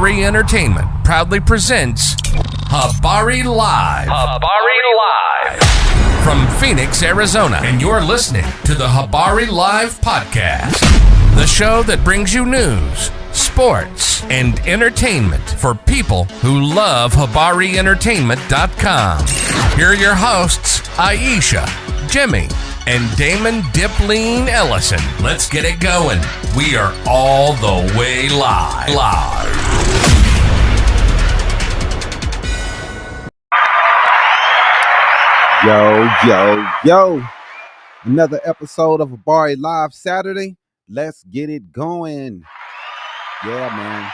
Habari Entertainment proudly presents Habari Live. Habari Live. From Phoenix, Arizona. And you're listening to the Habari Live podcast. The show that brings you news, sports, and entertainment for people who love HabariEntertainment.com. Here are your hosts, Iesha, Jimmy, and Damon Dipleen Ellison. Let's get it going. We are all the way live. Yo. Another episode of Habari Live Saturday. Let's get it going. Yeah, man.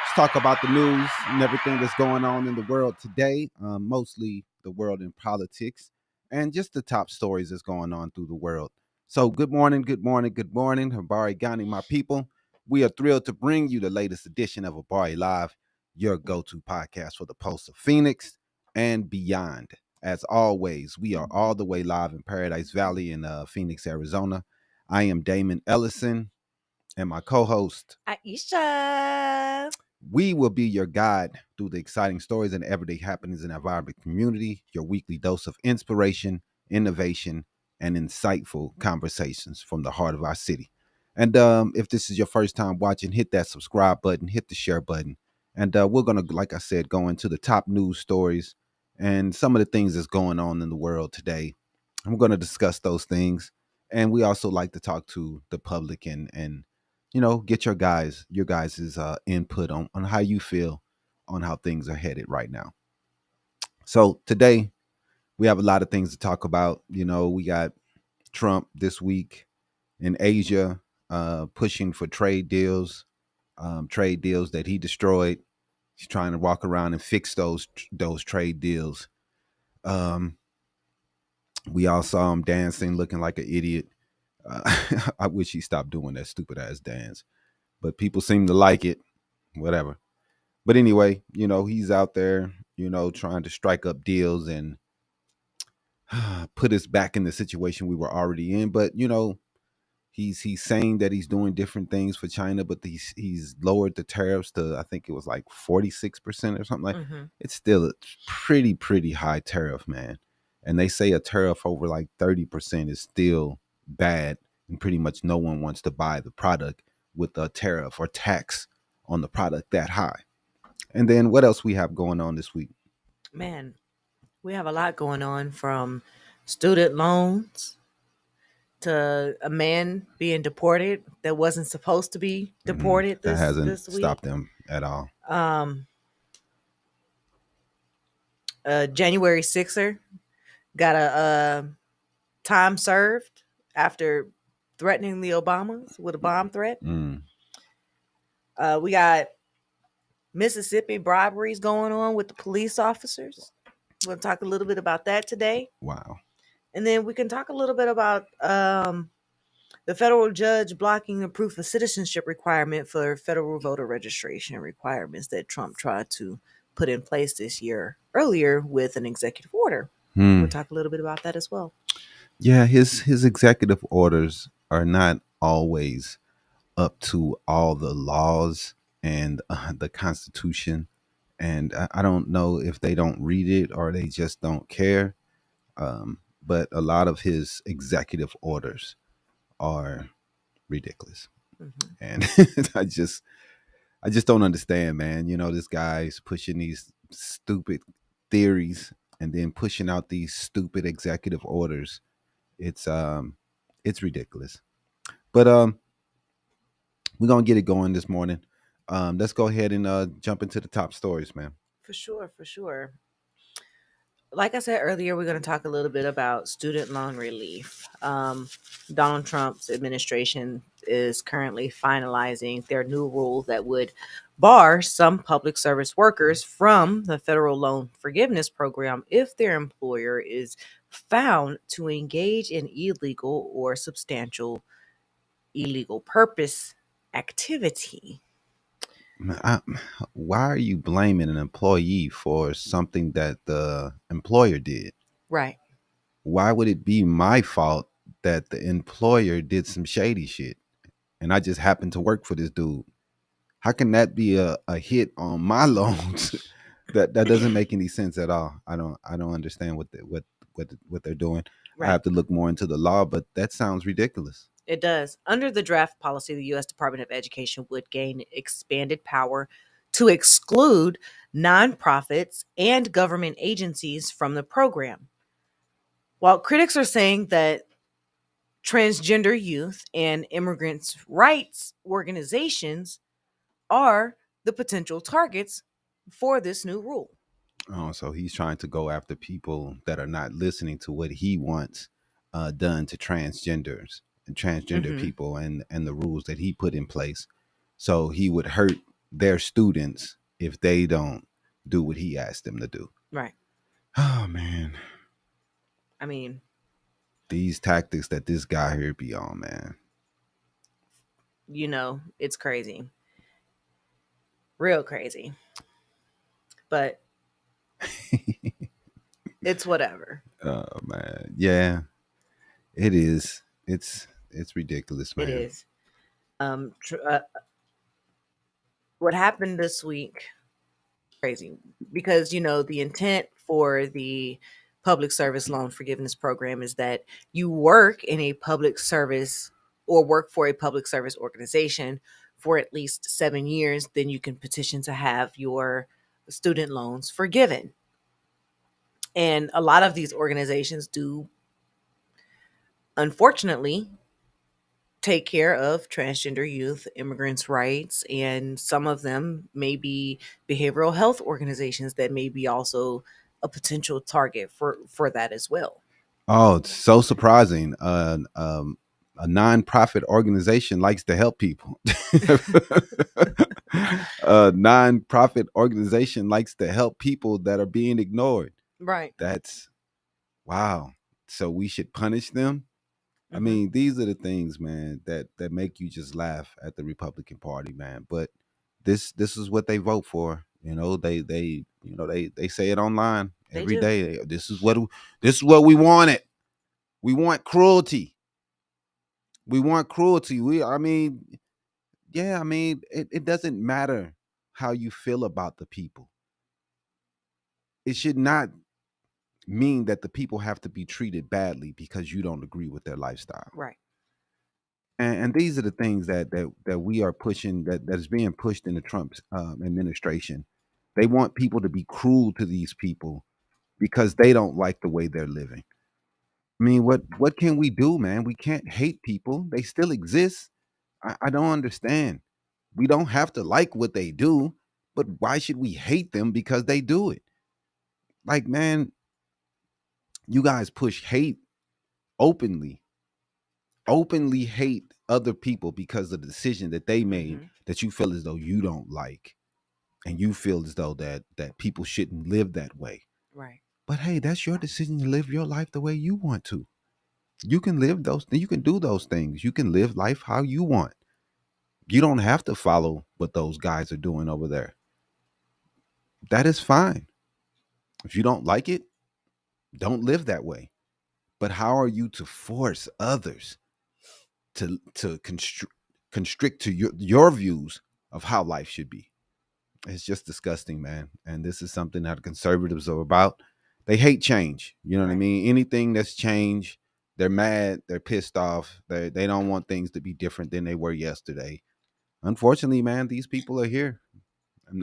Let's talk about the news and everything that's going on in the world today. Mostly the world in politics and just the top stories that's going on through the world. So good morning. Habari Ghani, my people. We are thrilled to bring you the latest edition of Habari Live, your go-to podcast for the Pulse of Phoenix and beyond. As always, we are all the way live in Paradise Valley in Phoenix, Arizona. I am Damon Ellison and my co-host, Iesha. We will be your guide through the exciting stories and everyday happenings in our vibrant community, your weekly dose of inspiration, innovation, and insightful conversations from the heart of our city. And if this is your first time watching, hit that subscribe button, hit the share button. And we're going to, like I said, go into the top news stories and some of the things that's going on in the world today. I'm going to discuss those things. And we also like to talk to the public and you know, get your guys' input on how you feel on how things are headed right now. So today we have a lot of things to talk about. You know, we got Trump this week in Asia pushing for trade deals that he destroyed. He's trying to walk around and fix those trade deals. We all saw him dancing, looking like an idiot. I wish he stopped doing that stupid ass dance, but people seem to like it. Whatever. But anyway, you know, he's out there, you know, trying to strike up deals and put us back in the situation we were already in. But you know, he's saying that he's doing different things for China, but he's lowered the tariffs to, I think it was like 46% or something like. It's still a pretty high tariff, man. And they say a tariff over like 30% is still bad, and pretty much no one wants to buy the product with a tariff or tax on the product that high. And then what else we have going on this week? Man, we have a lot going on, from student loans to a man being deported that wasn't supposed to be deported. That hasn't this week. Stopped them at all. January 6er got a time served after threatening the Obamas with a bomb threat. We got Mississippi briberies going on with the police officers. We'll talk a little bit about that today. Wow. And then we can talk a little bit about the federal judge blocking a proof of citizenship requirement for federal voter registration requirements that Trump tried to put in place this year earlier with an executive order. We'll talk a little bit about that as well. Yeah, his executive orders are not always up to all the laws and the Constitution. And I don't know if they don't read it or they just don't care. But a lot of his executive orders are ridiculous. And I just don't understand, man. You know, this guy's pushing these stupid theories and then pushing out these stupid executive orders. It's ridiculous. But we're gonna get it going this morning. Let's go ahead and jump into the top stories, man. For sure. Like I said earlier, we're going to talk a little bit about student loan relief. Donald Trump's administration is currently finalizing their new rule that would bar some public service workers from the federal loan forgiveness program if their employer is found to engage in illegal or substantial illegal purpose activity. Why are you blaming an employee for something that the employer did? Right. Why would it be my fault that the employer did some shady shit and I just happened to work for this dude? How can that be a hit on my loans? that doesn't make any sense at all. I don't understand what they're doing. I Right. have to look more into the law, but that sounds ridiculous. It does. Under the draft policy, the U.S. Department of Education would gain expanded power to exclude nonprofits and government agencies from the program. While critics are saying that transgender youth and immigrants' rights organizations are the potential targets for this new rule. Oh, so he's trying to go after people that are not listening to what he wants done to transgenders and transgender people and the rules that he put in place. So he would hurt their students if they don't do what he asked them to do. Right. Oh man. I mean, these tactics that this guy here be on, man. You know, it's crazy. Real crazy. But it's whatever. Oh man. Yeah. It is. It's ridiculous, man. It is. What happened this week, crazy, because the intent for the public service loan forgiveness program is that you work in a public service or work for a public service organization for at least 7 years, then you can petition to have your student loans forgiven. And a lot of these organizations do, unfortunately, take care of transgender youth, immigrants' rights, and some of them may be behavioral health organizations that may be also a potential target for that as well. Oh, it's so surprising. A nonprofit organization likes to help people. A nonprofit organization likes to help people that are being ignored. Right. That's wow. So we should punish them. I mean, these are the things, man, that make you just laugh at the Republican Party, man. But this is what they vote for. They say it online every day. This is what we wanted. We want cruelty. We want cruelty. It doesn't matter how you feel about the people. It should not mean that the people have to be treated badly because you don't agree with their lifestyle. Right. And these are the things that we are pushing, that is being pushed in the Trump administration. They want people to be cruel to these people because they don't like the way they're living. I mean, what can we do, man? We can't hate people. They still exist. I don't understand. We don't have to like what they do, but why should we hate them because they do it? Like, man, you guys push hate openly hate other people because of the decision that they made that you feel as though you don't like, and you feel as though that people shouldn't live that way. Right. But hey, that's your decision to live your life the way you want to. You can live you can do those things. You can live life how you want. You don't have to follow what those guys are doing over there. That is fine. If you don't like it, don't live that way. But how are you to force others to constrict to your views of how life should be? It's just disgusting, man. And this is something that conservatives are about. They hate change. You know what I mean? Anything that's change, they're mad, they're pissed off. They don't want things to be different than they were yesterday. Unfortunately, man, these people are here.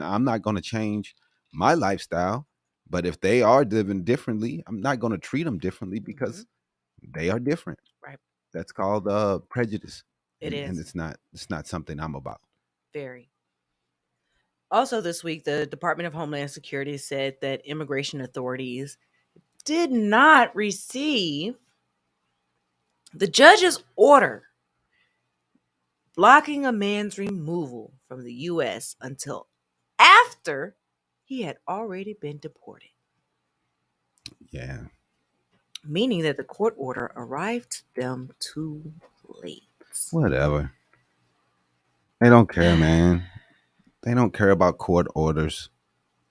I'm not going to change my lifestyle, but if they are living differently, I'm not going to treat them differently because they are different. Right. That's called prejudice. It is. And it's not something I'm about. Very. Also this week, the Department of Homeland Security said that immigration authorities did not receive the judge's order blocking a man's removal from the U.S. until after he had already been deported. Yeah. Meaning that the court order arrived to them too late. Whatever. They don't care, man. They don't care about court orders.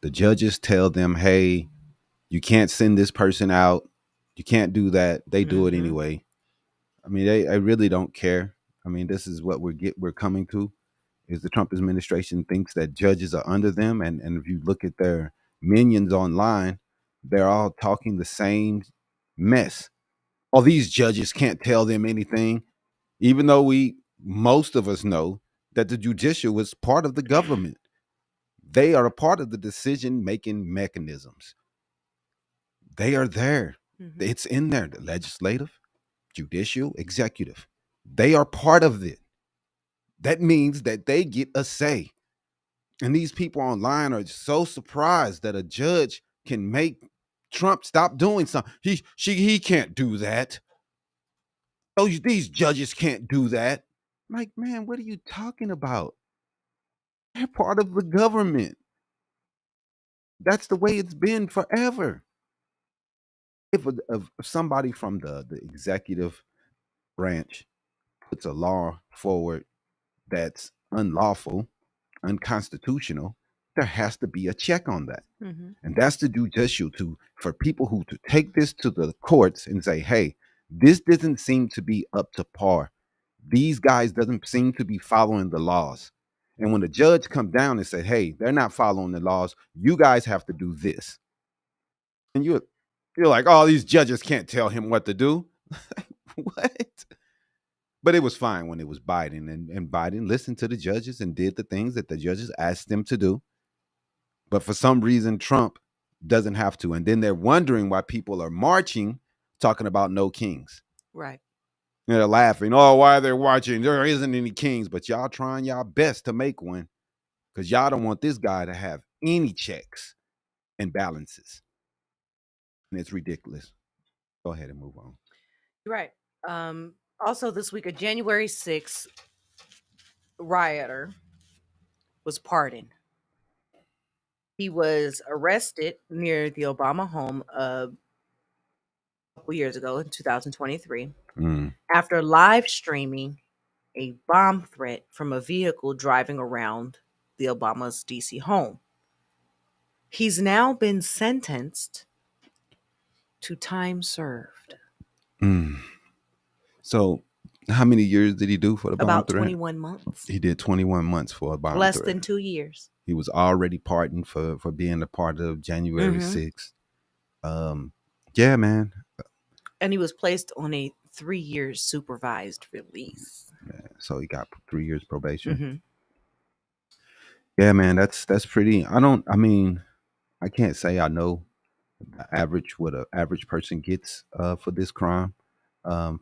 The judges tell them, hey, you can't send this person out. You can't do that. They do it anyway. I mean, they really don't care. I mean, this is what we're coming to. is the Trump administration thinks that judges are under them. And if you look at their minions online, they're all talking the same mess. All these judges can't tell them anything, even though most of us know that the judicial is part of the government. They are a part of the decision-making mechanisms. They are there. Mm-hmm. It's in there. The legislative, judicial, executive. They are part of it. That means that they get a say. And these people online are so surprised that a judge can make Trump stop doing something. He can't do that. These judges can't do that. I'm like, man, what are you talking about? They're part of the government. That's the way it's been forever. If somebody from the executive branch puts a law forward that's unlawful, unconstitutional, there has to be a check on that. Mm-hmm. And that's the judicial for people who to take this to the courts and say, hey, this doesn't seem to be up to par. These guys doesn't seem to be following the laws. And when the judge comes down and say, hey, they're not following the laws, you guys have to do this. And you're like, oh, these judges can't tell him what to do. What? But it was fine when it was Biden, and Biden listened to the judges and did the things that the judges asked them to do. But for some reason, Trump doesn't have to. And then they're wondering why people are marching, talking about no kings. Right. And they're laughing. Oh, why are they watching? There isn't any kings, but y'all trying y'all best to make one because y'all don't want this guy to have any checks and balances. And it's ridiculous. Go ahead and move on. Right. Also, this week, a January 6th rioter was pardoned. He was arrested near the Obama home a couple years ago in 2023 after live streaming a bomb threat from a vehicle driving around the Obama's DC home. He's now been sentenced to time served. So how many years did he do for the bomb About threat? 21 months. He did 21 months for a bomb Less threat. than 2 years. He was already pardoned for being a part of January 6th. Yeah, man. And he was placed on a 3-year supervised release. Yeah, so he got 3 years probation. Yeah, man, that's pretty. I can't say I know what an average person gets for this crime.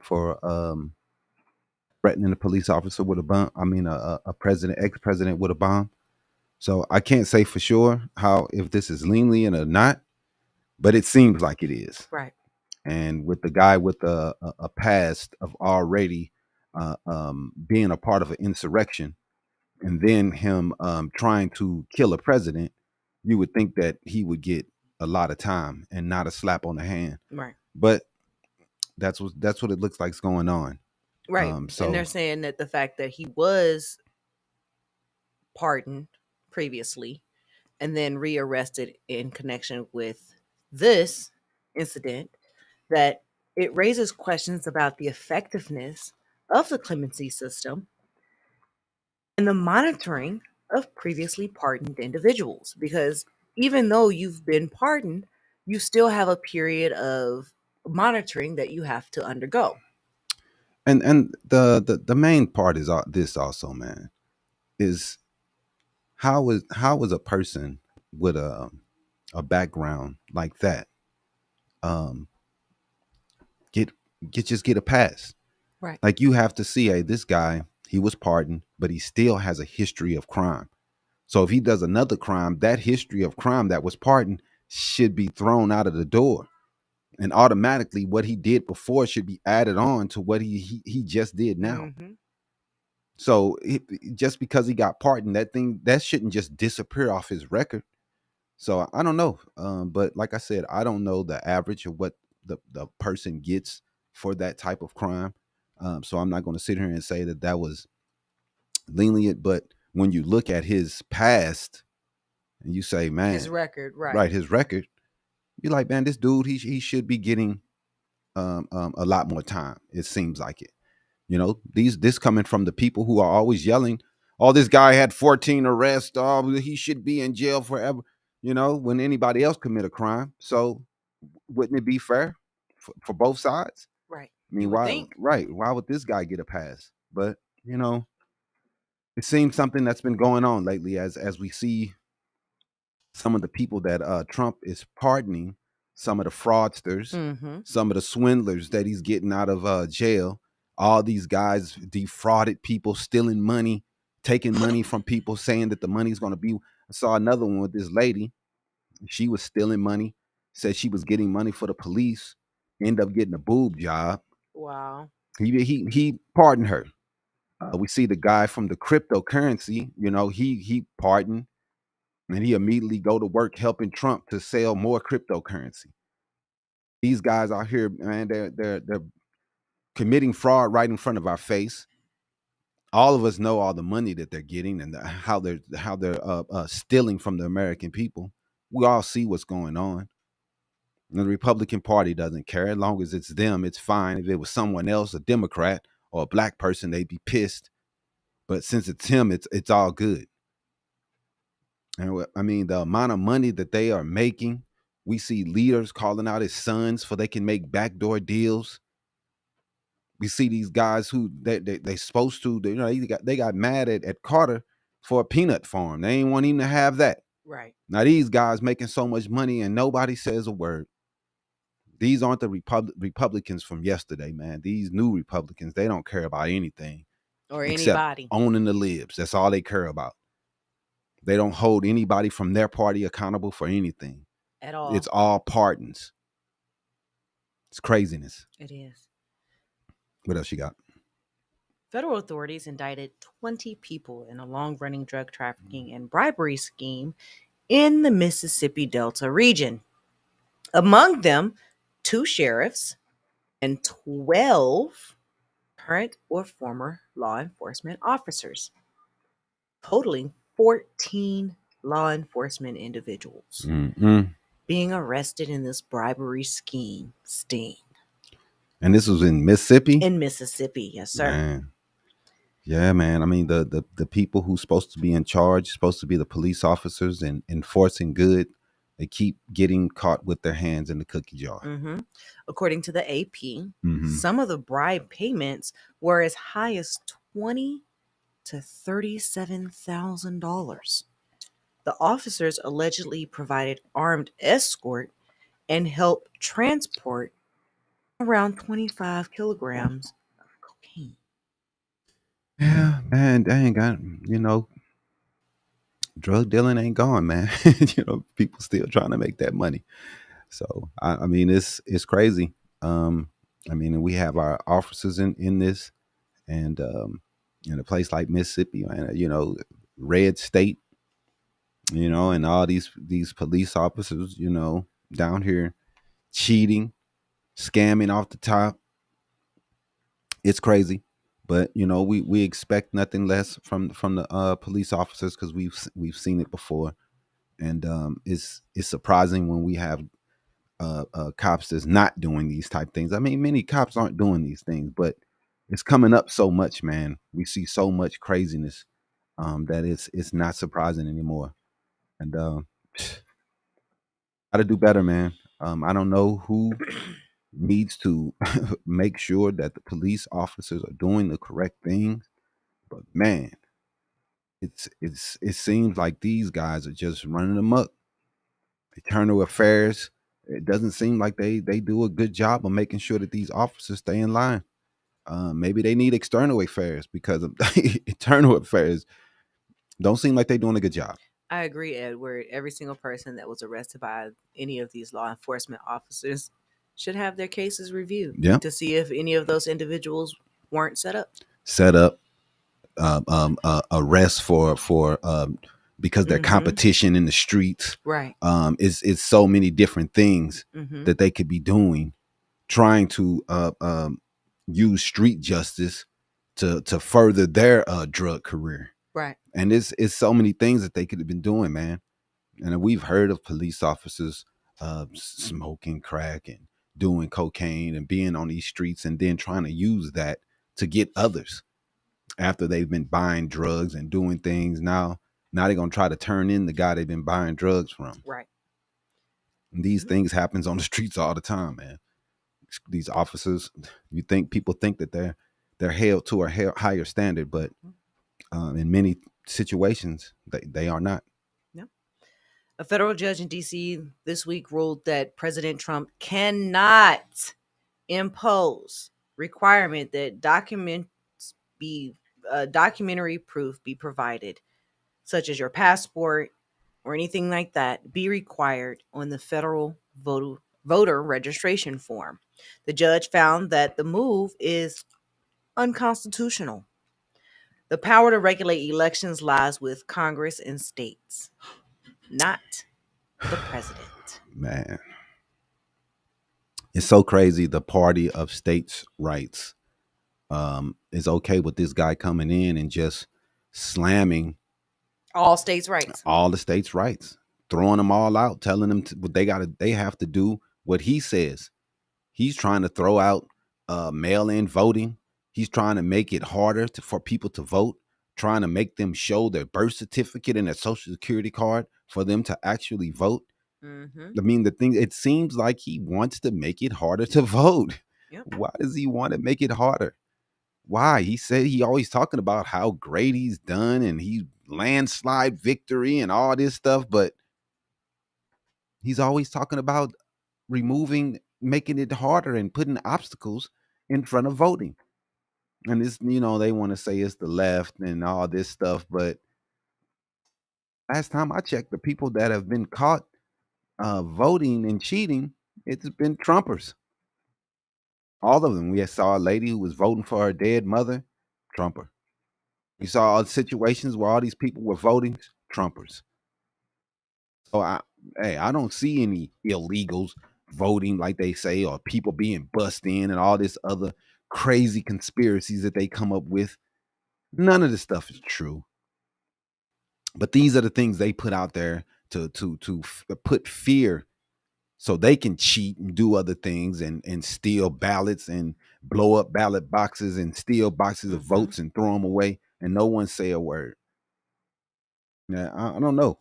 For threatening a police officer with a bomb. Ex-president with a bomb. So I can't say for sure if this is lenient or not, but it seems like it is. Right. And with the guy with a past of already being a part of an insurrection, and then him trying to kill a president, you would think that he would get a lot of time and not a slap on the hand. Right. But that's what it looks like is going on. Right. And they're saying that the fact that he was pardoned previously and then rearrested in connection with this incident, that it raises questions about the effectiveness of the clemency system and the monitoring of previously pardoned individuals. Because even though you've been pardoned, you still have a period of monitoring that you have to undergo. And the main part is this also, man, is how is a person with a background like that get a pass? Right. Like, you have to see, hey, this guy, he was pardoned, but he still has a history of crime. So if he does another crime, that history of crime that was pardoned should be thrown out of the door. And automatically what he did before should be added on to what he just did now. So just because he got pardoned, that shouldn't just disappear off his record. So I don't know. But like I said, I don't know the average of what the person gets for that type of crime. So I'm not going to sit here and say that was lenient. But when you look at his past and you say, man, his record, right, his record, you're like, man, this dude, he should be getting a lot more time. It seems like it. You know, this coming from the people who are always yelling, oh, this guy had 14 arrests. Oh, he should be in jail forever. When anybody else commit a crime. So wouldn't it be fair for both sides? Right. I mean, You would why? think. Right? Why would this guy get a pass? But it seems something that's been going on lately, as we see some of the people that Trump is pardoning, some of the fraudsters, Mm-hmm. some of the swindlers that he's getting out of jail. All these guys defrauded people, stealing money, taking money from people, saying that the money's going to be. I saw another one with this lady. She was stealing money, said she was getting money for the police, ended up getting a boob job. Wow. He pardoned her. We see the guy from the cryptocurrency. He pardoned, and he immediately go to work helping Trump to sell more cryptocurrency. These guys out here, man, they're committing fraud right in front of our face. All of us know all the money that they're getting and how they're stealing from the American people. We all see what's going on. And the Republican Party doesn't care. As long as it's them, it's fine. If it was someone else, a Democrat or a black person, they'd be pissed. But since it's him, it's all good. And I mean, the amount of money that they are making, we see leaders calling out his sons for they can make backdoor deals. We see these guys who they supposed to, they got mad at Carter for a peanut farm. They ain't want him to have that. Right. Now these guys making so much money and nobody says a word. These aren't the Republicans from yesterday, man. These new Republicans, they don't care about anything Or except anybody. owning the libs. That's all they care about. They don't hold anybody from their party accountable for anything. At all. It's all pardons. It's craziness. It is. What else you got? Federal authorities indicted 20 people in a long-running drug trafficking and bribery scheme in the Mississippi Delta region. Among them, 2 sheriffs and 12 current or former law enforcement officers, totaling 14 law enforcement individuals being arrested in this bribery scheme sting. And this was in Mississippi? In Mississippi, yes, sir. Man. Yeah, man. I mean, the people who's supposed to be in charge, supposed to be the police officers and enforcing good, they keep getting caught with their hands in the cookie jar. Mm-hmm. According to the AP, some of the bribe payments were as high as $20,000 to $37,000. The officers allegedly provided armed escort and helped transport around 25 kilograms of cocaine. Yeah, man, they ain't got, drug dealing ain't gone, man. People still trying to make that money. So, I mean, it's crazy. I mean, we have our officers in this, and in a place like Mississippi, man, red state, and all these police officers, down here cheating, scamming off the top. It's crazy, but we expect nothing less from the police officers because we've seen it before, and it's surprising when we have cops that's not doing these type things. I mean, many cops aren't doing these things, but it's coming up so much, man. We see so much craziness that it's not surprising anymore, and got to do better, man. I don't know who needs to make sure that the police officers are doing the correct things, but man, it seems like these guys are just running amok. Internal affairs, it doesn't seem like they do a good job of making sure that these officers stay in line. Maybe they need external affairs because of internal affairs don't seem like they're doing a good job. I agree, Edward. Every single person that was arrested by any of these law enforcement officers should have their cases reviewed to see if any of those individuals weren't set up. Arrest for because their competition in the streets. Right. It's so many different things that they could be doing, trying to use street justice to further their drug career. Right. And it's so many things that they could have been doing, man. And we've heard of police officers smoking crack and doing cocaine and being on these streets and then trying to use that to get others. after they've been buying drugs and doing things. Now they're gonna try to turn in the guy they've been buying drugs from. Right. And these things happens on the streets all the time, man. These officers, people think that they're held to a higher standard, but in many situations they are not. No. A federal judge in D.C. this week ruled that President Trump cannot impose requirement that documentary proof be provided, such as your passport or anything like that, be required on the federal voter registration form. The judge found that the move is unconstitutional. The power to regulate elections lies with Congress and states, not the president. Man, it's so crazy. The party of states' rights is okay with this guy coming in and just slamming All states' rights. all the states' rights, throwing them all out, telling them they have to do what he says. He's trying to throw out mail-in voting. He's trying to make it harder for people to vote, trying to make them show their birth certificate and their social security card for them to actually vote. Mm-hmm. I mean, it seems like he wants to make it harder to vote. Yep. Why does he want to make it harder? Why? He said he always talking about how great he's done and he landslide victory and all this stuff, but he's always talking about making it harder and putting obstacles in front of voting. And this, they want to say it's the left and all this stuff, but last time I checked, the people that have been caught voting and cheating, it's been Trumpers. All of them. We saw a lady who was voting for her dead mother, Trumper. We saw all the situations where all these people were voting, Trumpers. So I don't see any illegals voting like they say, or people being bussed in and all this other crazy conspiracies that they come up with. None of this stuff is true. But these are the things they put out there to put fear so they can cheat and do other things and steal ballots and blow up ballot boxes and steal boxes of votes and throw them away, and no one say a word. Yeah, I don't know,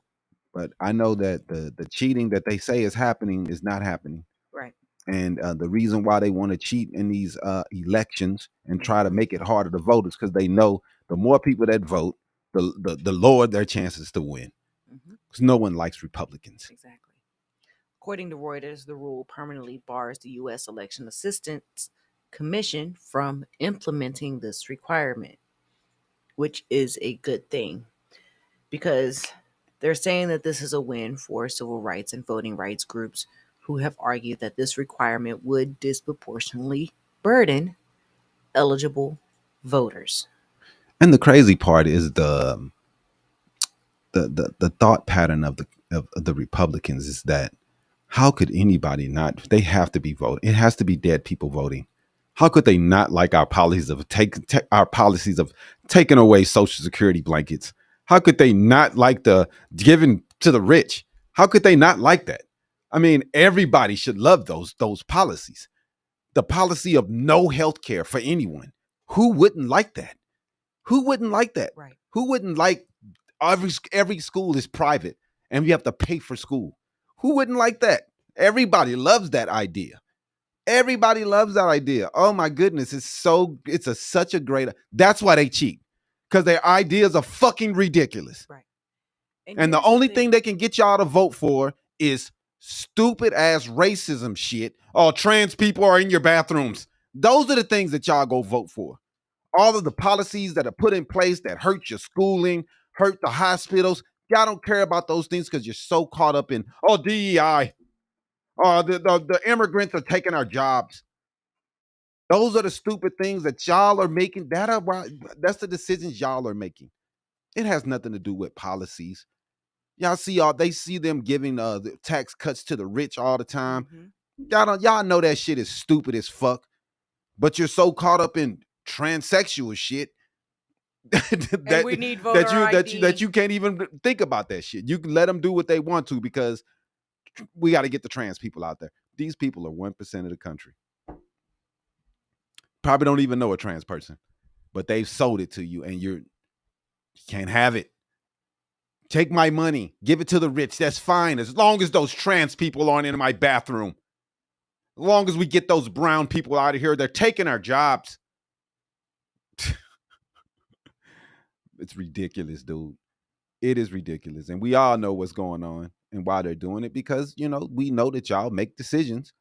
but I know that the cheating that they say is happening is not happening. Right. And the reason why they want to cheat in these elections and try to make it harder to vote is because they know the more people that vote, the lower their chances to win. Because no one likes Republicans. Exactly. According to Reuters, the rule permanently bars the U.S. Election Assistance Commission from implementing this requirement, which is a good thing because they're saying that this is a win for civil rights and voting rights groups who have argued that this requirement would disproportionately burden eligible voters. And the crazy part is the thought pattern of the Republicans is that how could anybody not? They have to be voting. It has to be dead people voting. How could they not like our policies of taking away Social Security blankets? How could they not like the giving to the rich? How could they not like that? I mean, everybody should love those policies. The policy of no health care for anyone. Who wouldn't like that? Who wouldn't like that? Right. Who wouldn't like every school is private and you have to pay for school? Who wouldn't like that? Everybody loves that idea. Everybody loves that idea. Oh my goodness, it's such a great. That's why they cheat, because their ideas are fucking ridiculous. Right. And the only thing they can get y'all to vote for is stupid ass racism shit. Oh, trans people are in your bathrooms. Those are the things that y'all go vote for. All of the policies that are put in place that hurt your schooling, hurt the hospitals. Y'all don't care about those things because you're so caught up in, DEI. The immigrants are taking our jobs. Those are the stupid things that y'all are making. That's the decisions y'all are making. It has nothing to do with policies. Y'all see them giving the tax cuts to the rich all the time. Y'all know that shit is stupid as fuck. But you're so caught up in transsexual shit that we need voter that you can't even think about that shit. You can let them do what they want to because we got to get the trans people out there. These people are 1% of the country. Probably don't even know a trans person. but they've sold it to you, and you can't have it. Take my money, give it to the rich. That's fine, as long as those trans people aren't in my bathroom. As long as we get those brown people out of here, they're taking our jobs. It's ridiculous, dude. It is ridiculous, and we all know what's going on and why they're doing it, because we know that y'all make decisions,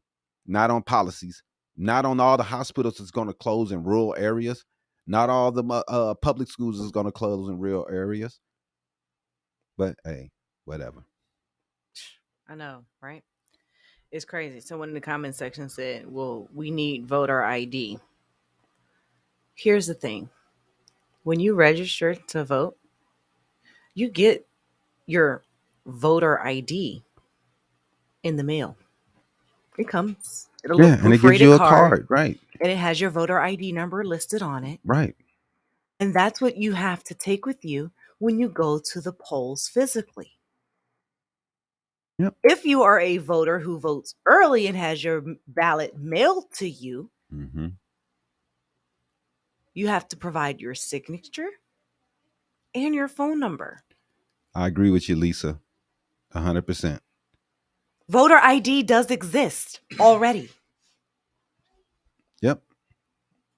not on policies, not on all the hospitals that's going to close in rural areas, not all the public schools is going to close in rural areas. But hey, whatever. I know, right? It's crazy. Someone in the comment section said, well, we need voter ID. Here's the thing. When you register to vote, you get your voter ID in the mail. It comes. It'll look and it gives you a card, right? And it has your voter ID number listed on it. Right. And that's what you have to take with you when you go to the polls physically. Yep. If you are a voter who votes early and has your ballot mailed to you, you have to provide your signature and your phone number. I agree with you, Lisa. 100%. Voter ID does exist already. Yep.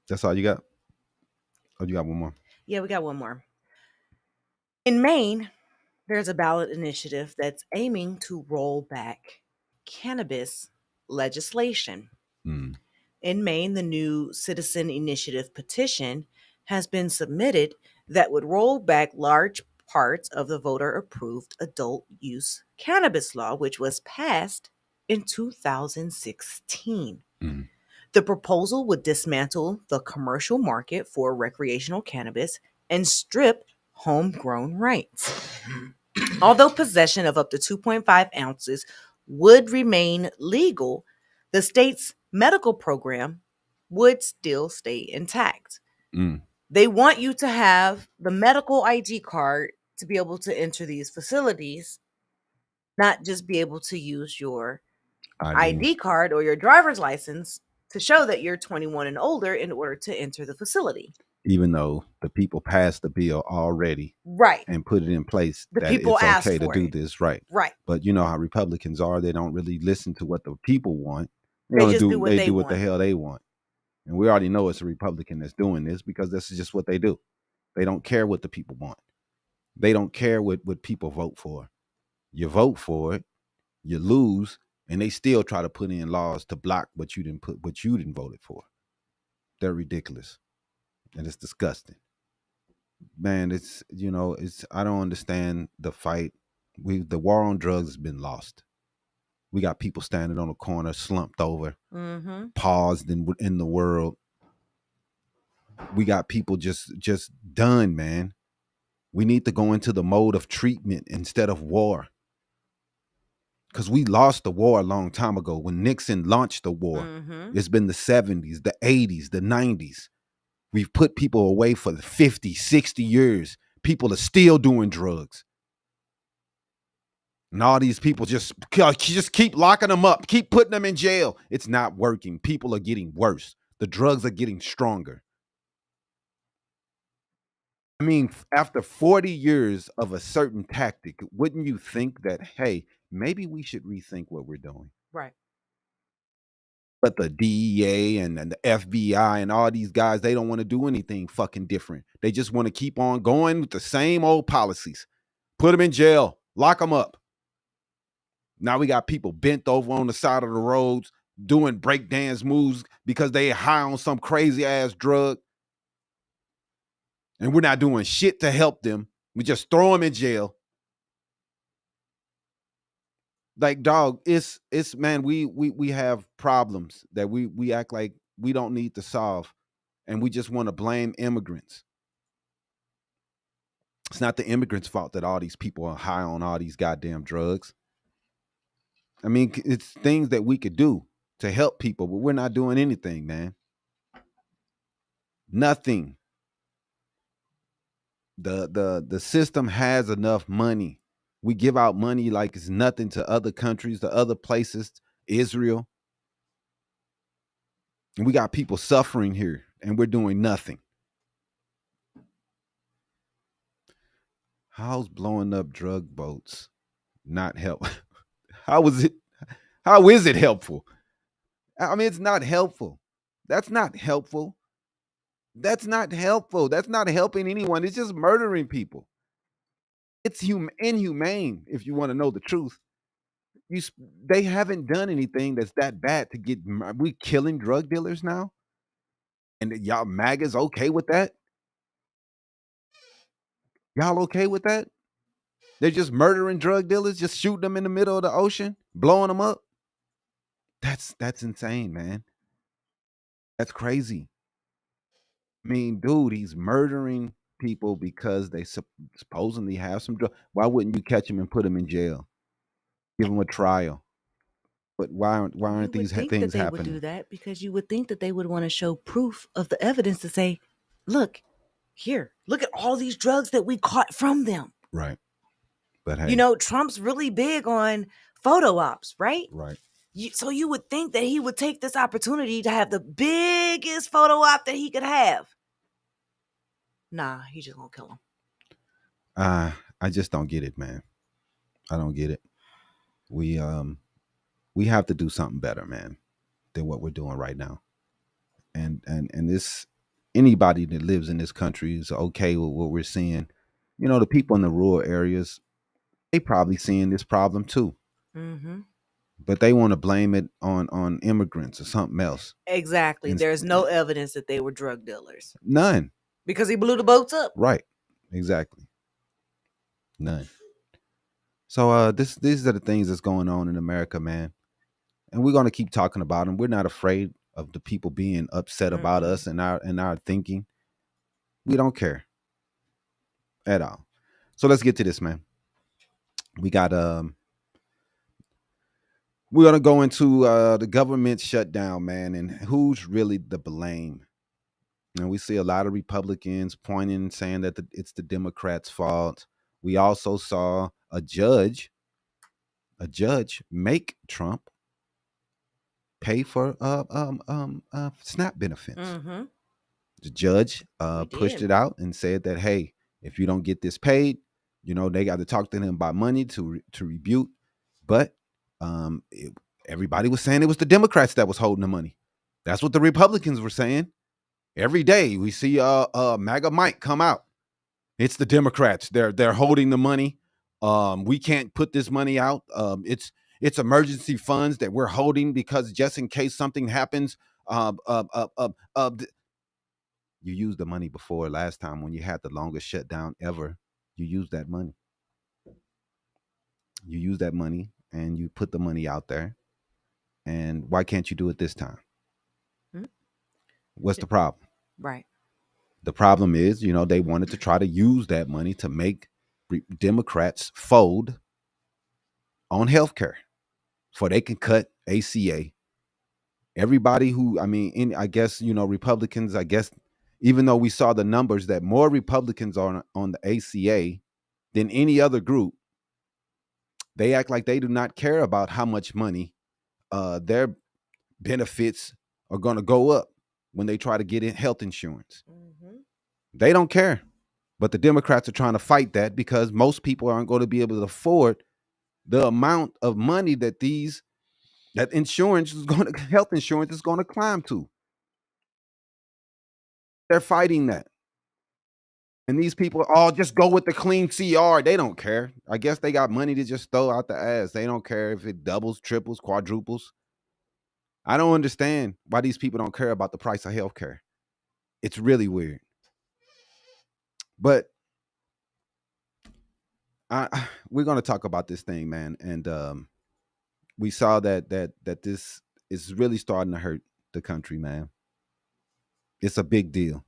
That's all you got? Oh, you got one more? Yeah, we got one more. In Maine, there's a ballot initiative that's aiming to roll back cannabis legislation. In Maine, the new citizen initiative petition has been submitted that would roll back large parts of the voter-approved adult use cannabis law, which was passed in 2016. The proposal would dismantle the commercial market for recreational cannabis and strip homegrown rights. Although possession of up to 2.5 ounces would remain legal, the state's medical program would still stay intact. They want you to have the medical ID card to be able to enter these facilities, not just be able to use your ID card or your driver's license to show that you're 21 and older in order to enter the facility. Even though the people passed the bill already, right, and put it in place the that people it's okay to for do it. this, right? Right. But you know how Republicans are; they don't really listen to what the people want. They just do what they do want. what the hell they want, and we already know it's a Republican that's doing this because this is just what they do. They don't care what the people want. They don't care what people vote for. You vote for it, you lose, and they still try to put in laws to block what you didn't vote for. They're ridiculous, and it's disgusting. Man, I don't understand the fight. The war on drugs has been lost. We got people standing on a corner, slumped over, paused in the world. We got people just done, man. We need to go into the mode of treatment instead of war. Because we lost the war a long time ago when Nixon launched the war. It's been the 70s, the 80s, the 90s. We've put people away for the 50, 60 years. People are still doing drugs. And all these people just keep locking them up, keep putting them in jail. It's not working. People are getting worse. The drugs are getting stronger. I mean, after 40 years of a certain tactic, wouldn't you think that, hey, maybe we should rethink what we're doing? Right. But the DEA and the FBI and all these guys, they don't want to do anything fucking different. They just want to keep on going with the same old policies. Put them in jail. Lock them up. Now we got people bent over on the side of the roads doing breakdance moves because they high on some crazy ass drug. And we're not doing shit to help them. We just throw them in jail. Like, dog, it's man, we have problems that we act like we don't need to solve, and we just want to blame immigrants. It's not the immigrants' fault that all these people are high on all these goddamn drugs. I mean, it's things that we could do to help people, but we're not doing anything, man. Nothing. The system has enough money. We give out money like it's nothing to other countries, to other places, Israel. And we got people suffering here, and we're doing nothing. How's blowing up drug boats not help? How is it? How is it helpful? I mean, it's not helpful. That's not helpful. That's not helpful. That's not helping anyone. It's just murdering people. It's inhumane if you want to know the truth. They haven't done anything that's that bad to get. We killing drug dealers now, and y'all MAGA's okay with that? Y'all okay with that? They're just murdering drug dealers, just shooting them in the middle of the ocean, blowing them up. That's insane, man. That's crazy. I mean, dude, he's murdering people because they supposedly have some drug. Why wouldn't you catch him and put him in jail? Give him a trial. But why aren't You these would think things that they would happening? do that because you would think that they would want to show proof of the evidence to say, look, here, look at all these drugs that we caught from them. Right. But hey, You know, Trump's really big on photo ops, right? right. So you would think that he would take this opportunity to have the biggest photo op that he could have. Nah, he just gonna kill him. I just don't get it, man. I don't get it. We have to do something better, man, than what we're doing right now. And this, anybody that lives in this country is okay with what we're seeing. You know, the people in the rural areas, they probably seeing this problem too. Mm-hmm. But they want to blame it on immigrants or something else. Exactly. There's no evidence that they were drug dealers. None. Because he blew the boats up. Right. Exactly. None. So these are the things that's going on in America, man. And we're gonna keep talking about them. We're not afraid of the people being upset about us and our thinking. We don't care at all. So let's get to this, man. We got we're gonna go into the government shutdown, man, and who's really the blame. And we see a lot of Republicans pointing, saying that it's the Democrats' fault. We also saw a judge make Trump pay for SNAP benefits. Mm-hmm. The judge pushed it out and said that, hey, if you don't get this paid, you know, they got to talk to him about money to rebuke. But everybody was saying it was the Democrats that was holding the money. That's what the Republicans were saying. Every day we see MAGA Mike come out. It's the Democrats. They're holding the money. We can't put this money out. It's emergency funds that we're holding because just in case something happens. You used the money before last time when you had the longest shutdown ever. You used that money. You used that money and you put the money out there. And why can't you do it this time? Hmm? What's the problem? Right. The problem is, you know, they wanted to try to use that money to make Democrats fold on healthcare, for they can cut ACA. Everybody who, I mean, I guess, you know, Republicans, I guess, even though we saw the numbers that more Republicans are on the ACA than any other group, they act like they do not care about how much money their benefits are going to go up when they try to get in health insurance. Mm-hmm. They don't care. But the Democrats are trying to fight that because most people aren't going to be able to afford the amount of money that insurance is going to, health insurance is going to climb to. They're fighting that. And these people all just go with the clean CR. They don't care. I guess they got money to just throw out the ass. They don't care if it doubles, triples, quadruples. I don't understand why these people don't care about the price of healthcare. It's really weird. But we're going to talk about this thing, man. And we saw that this is really starting to hurt the country, man. It's a big deal.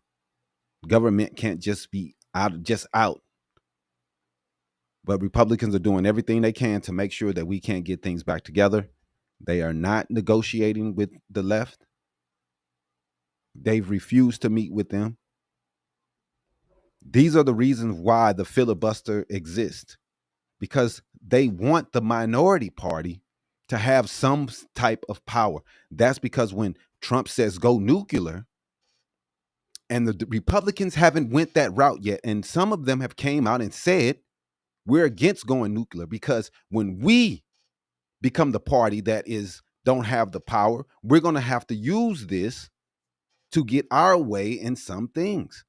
Government can't just be out. But Republicans are doing everything they can to make sure that we can't get things back together. They are not negotiating with the left. They've refused to meet with them. These are the reasons why the filibuster exists, because they want the minority party to have some type of power. That's because when Trump says go nuclear, and the Republicans haven't went that route yet, and some of them have came out and said We're against going nuclear because when we become the party that don't have the power, we're going to have to use this to get our way in some things.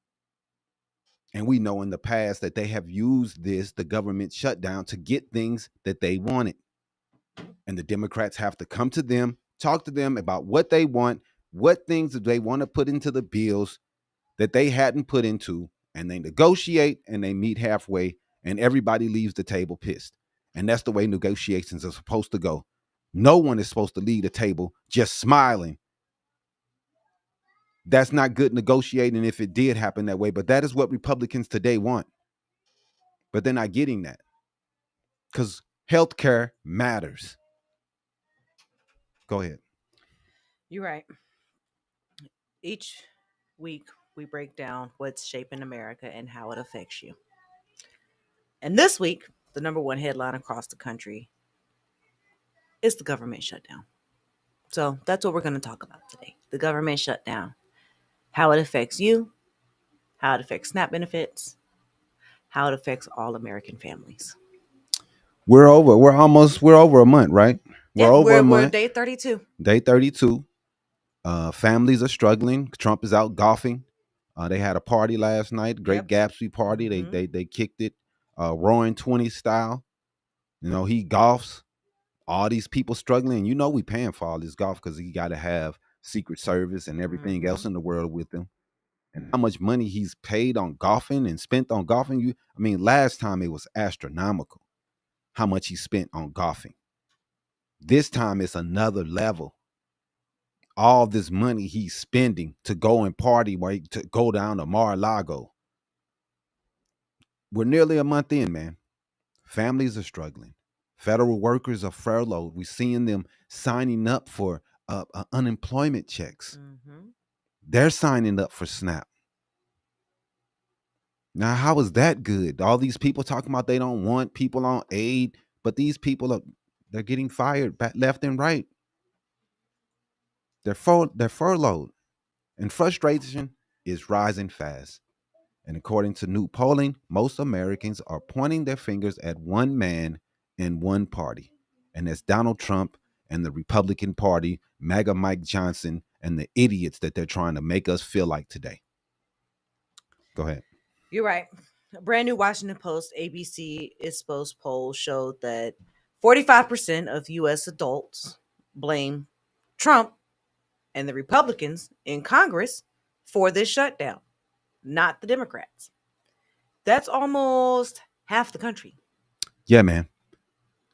And we know in the past that they have used the government shutdown, to get things that they wanted. And the Democrats have to come to them, talk to them about what they want, what things that they want to put into the bills that they hadn't put into, and they negotiate and they meet halfway, and everybody leaves the table pissed. And that's the way negotiations are supposed to go. No one is supposed to leave the table just smiling. That's not good negotiating if it did happen that way, but that is what Republicans today want. But they're not getting that because healthcare matters. Go ahead. You're right. Each week we break down what's shaping America and how it affects you. And this week, the number one headline across the country is the government shutdown. So that's what we're going to talk about today. The government shutdown. How it affects you, how it affects SNAP benefits, how it affects all American families. We're over a month, right? We're day 32. Day 32. Families are struggling. Trump is out golfing. They had a party last night, Great Gatsby party. Mm-hmm. They kicked it, Roaring 20s style. You know, he golfs. All these people struggling. You know, we paying for all this golf because he got to have Secret Service and everything else in the world with him. And how much money he's paid on golfing and spent on golfing. Last time it was astronomical how much he spent on golfing. This time it's another level. All this money he's spending to go and party, to go down to Mar-a-Lago. We're nearly a month in, man. Families are struggling. Federal workers are furloughed. We're seeing them signing up for unemployment checks. Mm-hmm. They're signing up for SNAP. Now, how is that good? All these people talking about they don't want people on aid, but these people they're getting fired left and right. They're furloughed, and frustration is rising fast. And according to new polling, most Americans are pointing their fingers at one man and one party, and that's Donald Trump and the Republican Party, MAGA Mike Johnson, and the idiots that they're trying to make us feel like today. Go ahead. You're right. A brand new Washington Post ABC ISPOS poll showed that 45% of U.S. adults blame Trump and the Republicans in Congress for this shutdown, not the Democrats. That's almost half the country. Yeah, man.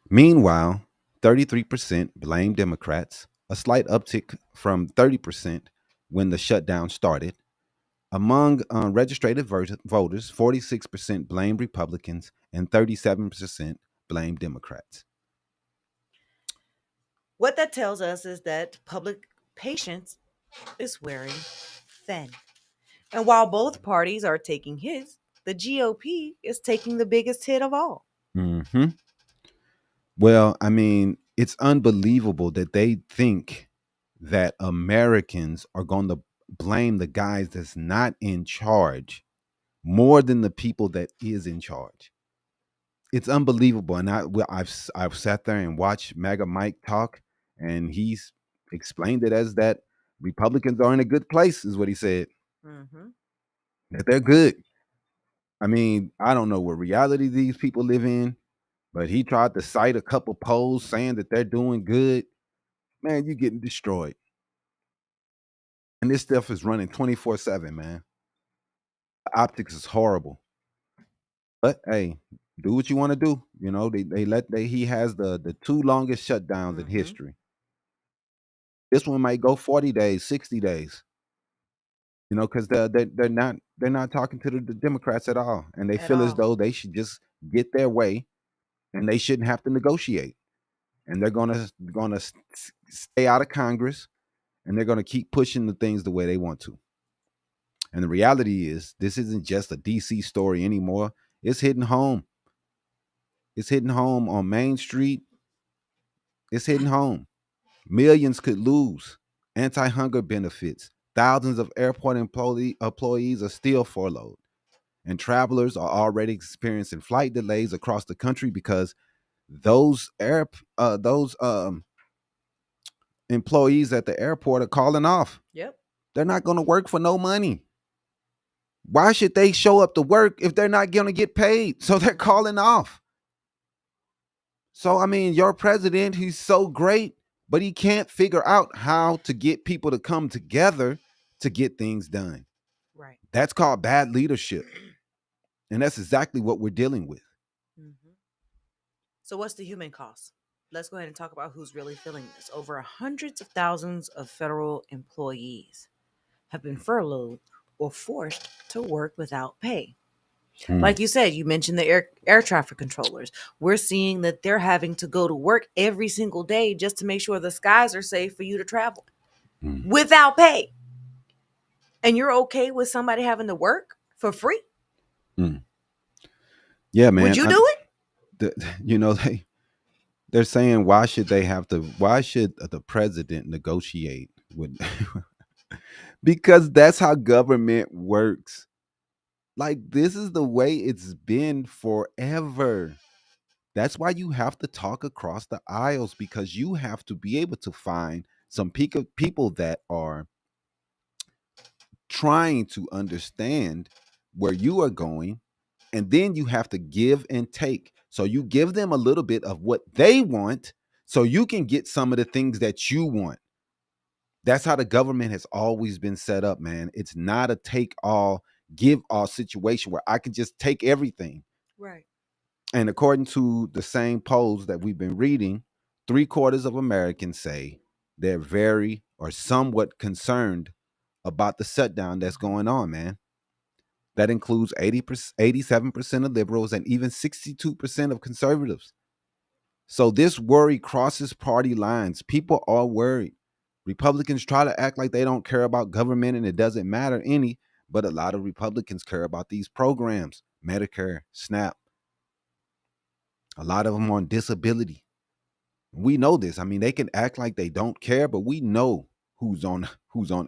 Meanwhile, 33% blame Democrats, a slight uptick from 30% when the shutdown started. Among registered voters, 46% blame Republicans and 37% blame Democrats. What that tells us is that public patience is wearing thin. And while both parties are taking hits, the GOP is taking the biggest hit of all. Mm-hmm. Well, it's unbelievable that they think that Americans are going to blame the guys that's not in charge more than the people that is in charge. It's unbelievable. And I've sat there and watched MAGA Mike talk, and he's explained it as that Republicans are in a good place, is what he said. Mm-hmm. That they're good. I don't know what reality these people live in, but he tried to cite a couple polls saying that they're doing good. Man, you're getting destroyed. And this stuff is running 24/7, man. The optics is horrible. But hey, do what you want to do. You know, he has the two longest shutdowns in history. This one might go 40 days, 60 days. You know, because they're not talking to the Democrats at all, and they feel as though they should just get their way, and they shouldn't have to negotiate. And they're gonna stay out of Congress, and they're gonna keep pushing the things the way they want to. And the reality is, this isn't just a DC story anymore. It's hitting home. It's hitting home on Main Street. It's hitting home. Millions could lose anti-hunger benefits. Thousands of airport employees are still furloughed. And travelers are already experiencing flight delays across the country because those employees at the airport are calling off. Yep. They're not going to work for no money. Why should they show up to work if they're not going to get paid? So they're calling off. So, I mean, your president, he's so great, but he can't figure out how to get people to come together to get things done. Right. That's called bad leadership. And that's exactly what we're dealing with. Mm-hmm. So what's the human cost? Let's go ahead and talk about who's really feeling this. Over hundreds of thousands of federal employees have been furloughed or forced to work without pay. Like you said, you mentioned the air traffic controllers. We're seeing that they're having to go to work every single day just to make sure the skies are safe for you to travel without pay. And you're okay with somebody having to work for free? Yeah, man. Would you do it? They're saying, why should the president negotiate with because that's how government works. Like, this is the way it's been forever. That's why you have to talk across the aisles, because you have to be able to find some people that are trying to understand where you are going, and then you have to give and take. So you give them a little bit of what they want so you can get some of the things that you want. That's how the government has always been set up, man. It's not a take all, give all situation where I can just take everything. Right. And according to the same polls that we've been reading, 3/4 of Americans say they're very or somewhat concerned about the shutdown that's going on, man. That includes 87% of liberals and even 62% of conservatives. So this worry crosses party lines. People are worried. Republicans try to act like they don't care about government and it doesn't matter any, but a lot of Republicans care about these programs, Medicare, SNAP. A lot of them on disability. We know this. I mean, they can act like they don't care, but we know who's on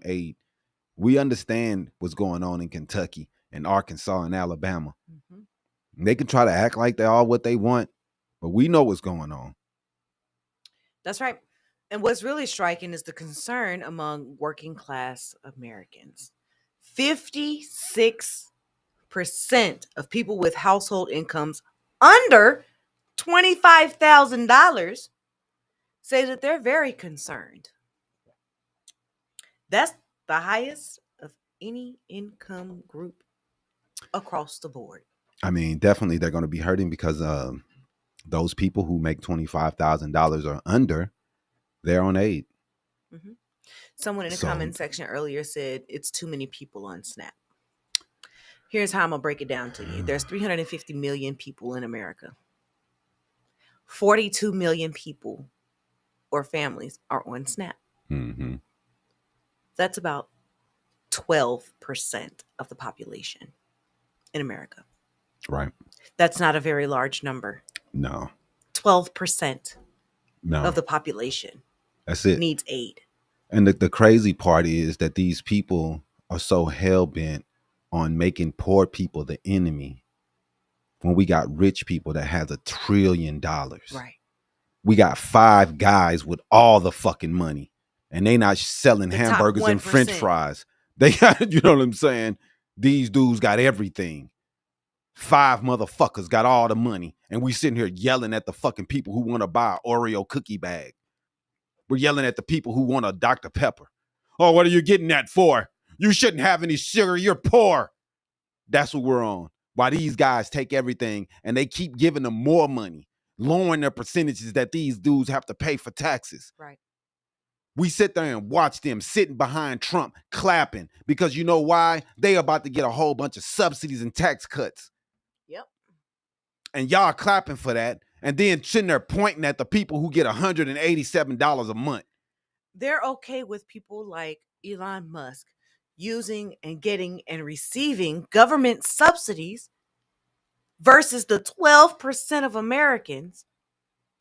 aid. We understand what's going on in Kentucky and Arkansas and Alabama. Mm-hmm. They can try to act like they are what they want, but we know what's going on. That's right. And what's really striking is the concern among working class Americans. 56% of people with household incomes under $25,000 say that they're very concerned. That's the highest of any income group across the board. I mean, definitely they're going to be hurting because those people who make $25,000 or under, they're on aid. Mm-hmm. Someone in the comment section earlier said it's too many people on SNAP. Here's how I'm going to break it down to you. There's 350 million people in America. 42 million people or families are on SNAP. Mm-hmm. That's about 12% of the population in America. Right. That's not a very large number. No. 12% of the population That's it. Needs aid. And the crazy part is that these people are so hell-bent on making poor people the enemy when we got rich people that has $1 trillion. Right. We got 5 guys with all the fucking money, and they not selling hamburgers and French fries. They got, you know what I'm saying? These dudes got everything. 5 motherfuckers got all the money, and we sitting here yelling at the fucking people who want to buy an Oreo cookie bag. We're yelling at the people who want a Dr. Pepper. Oh, what are you getting that for? You shouldn't have any sugar. You're poor. That's what we're on. Why these guys take everything and they keep giving them more money, lowering their percentages that these dudes have to pay for taxes. Right. We sit there and watch them sitting behind Trump clapping because you know why? They about to get a whole bunch of subsidies and tax cuts. Yep. And y'all clapping for that. And then sitting there pointing at the people who get $187 a month. They're okay with people like Elon Musk using and getting and receiving government subsidies versus the 12% of Americans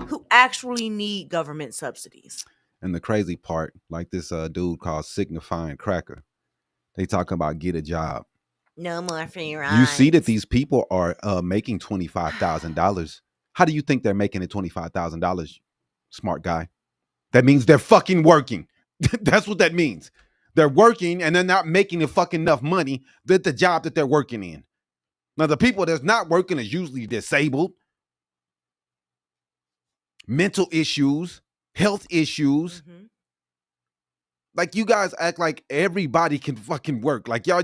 who actually need government subsidies. And the crazy part, like this dude called Signifying Cracker, they talking about get a job. No more free rides. You see that these people are making $25,000. How do you think they're making it $25,000, smart guy? That means they're fucking working. That's what that means. They're working and they're not making fucking enough money that the job that they're working in. Now, the people that's not working is usually disabled, mental issues, health issues. Mm-hmm. Like, you guys act like everybody can fucking work. Like, y'all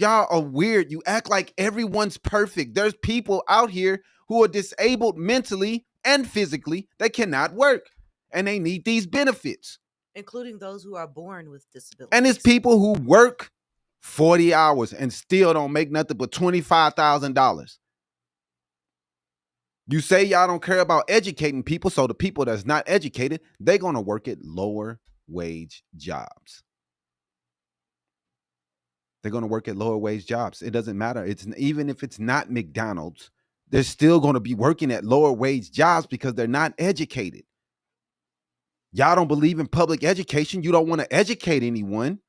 are weird. You act like everyone's perfect. There's people out here who are disabled mentally and physically that cannot work, and they need these benefits. Including those who are born with disabilities. And it's people who work 40 hours and still don't make nothing but $25,000. You say y'all don't care about educating people, so the people that's not educated, they're going to work at lower wage jobs. They're going to work at lower wage jobs. It doesn't matter. Even if it's not McDonald's, they're still going to be working at lower wage jobs because they're not educated. Y'all don't believe in public education. You don't want to educate anyone.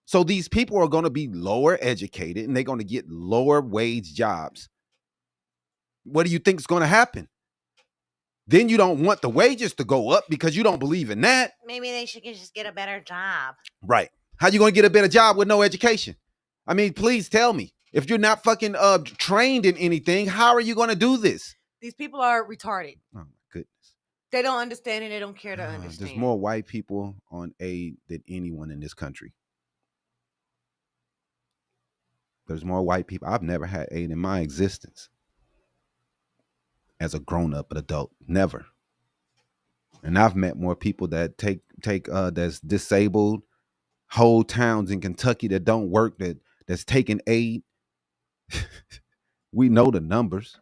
So these people are going to be lower educated and they're going to get lower wage jobs. What do you think is going to happen? Then you don't want the wages to go up because you don't believe in that. Maybe they should just get a better job. Right. How you going to get a better job with no education? I mean, please tell me. If you're not fucking trained in anything, how are you going to do this? These people are retarded. Oh, my goodness. They don't understand and they don't care to understand. There's more white people on aid than anyone in this country. There's more white people. I've never had aid in my existence as a grown-up adult. Never. And I've met more people that take that's disabled, whole towns in Kentucky that don't work, that's taking aid. We know the numbers.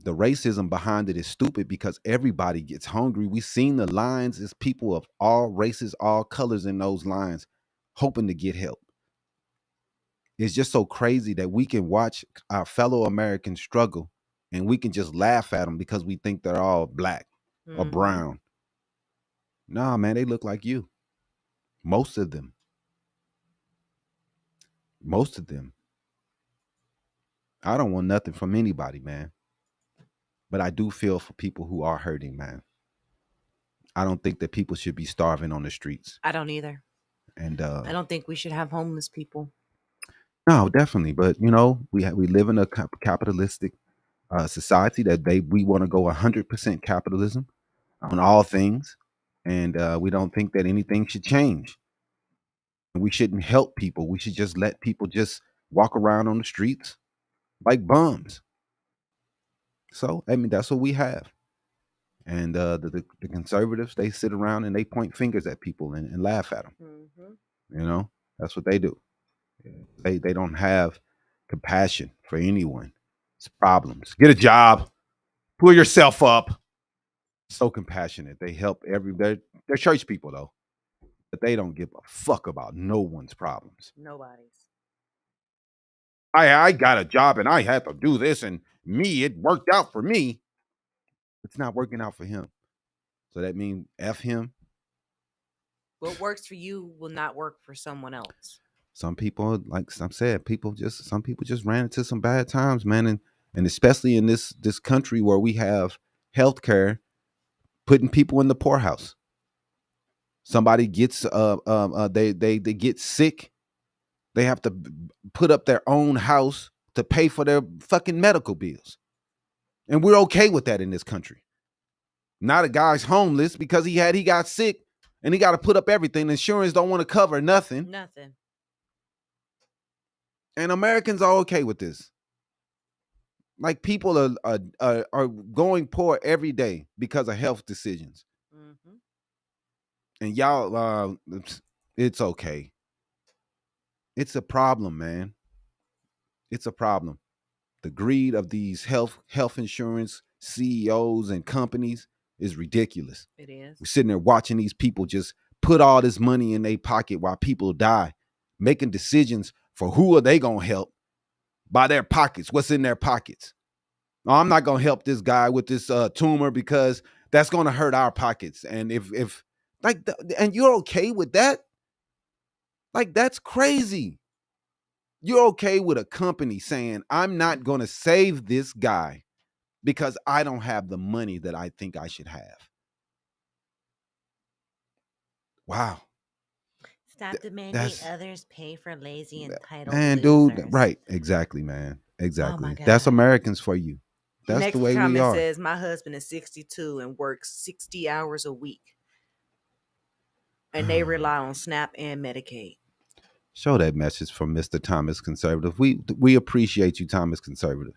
The racism behind it is stupid because everybody gets hungry. We've seen the lines. It's people of all races, all colors in those lines hoping to get help. It's just so crazy that we can watch our fellow Americans struggle and we can just laugh at them because we think they're all black or brown. Nah, man, they look like you. Most of them. Most of them. I don't want nothing from anybody, man. But I do feel for people who are hurting, man. I don't think that people should be starving on the streets. I don't either. And I don't think we should have homeless people. No, definitely. But, you know, we live in a capitalistic society that we want to go 100% capitalism on all things. And we don't think that anything should change. And we shouldn't help people. We should just let people just walk around on the streets like bums. So, I mean, that's what we have. And the conservatives, they sit around and they point fingers at people and laugh at them. Mm-hmm. You know, that's what they do. They don't have compassion for anyone. It's problems. Get a job. Pull yourself up. So compassionate. They help they're church people, though. But they don't give a fuck about no one's problems. Nobody's. I got a job and I had to do this and it worked out for me. It's not working out for him. So that means F him. What works for you will not work for someone else. Some people, like I said, some people just ran into some bad times, man. And especially in this country where we have healthcare putting people in the poorhouse. Somebody gets they get sick. They have to put up their own house to pay for their fucking medical bills. And we're okay with that in this country. Not a guy's homeless because he got sick and he got to put up everything. Insurance don't want to cover nothing. Nothing. And Americans are okay with this. Like, people are going poor every day because of health decisions. Mm-hmm. And y'all, it's okay. It's a problem, man. It's a problem. The greed of these health insurance CEOs and companies is ridiculous. It is. We're sitting there watching these people just put all this money in their pocket while people die, making decisions for who are they going to help by their pockets. What's in their pockets? No, I'm not going to help this guy with this tumor because that's going to hurt our pockets. And if and you're okay with that? Like, that's crazy. You're okay with a company saying, I'm not going to save this guy because I don't have the money that I think I should have. Wow. Stop demanding others pay for lazy, entitled man, losers. dude. Right. Exactly, man. Exactly. Oh my That's God. Americans for you. That's Next the way we comment are. says, my husband is 62 and works 60 hours a week. And they rely on SNAP and Medicaid. Show that message from Mr. Thomas Conservative. We appreciate you, Thomas Conservative.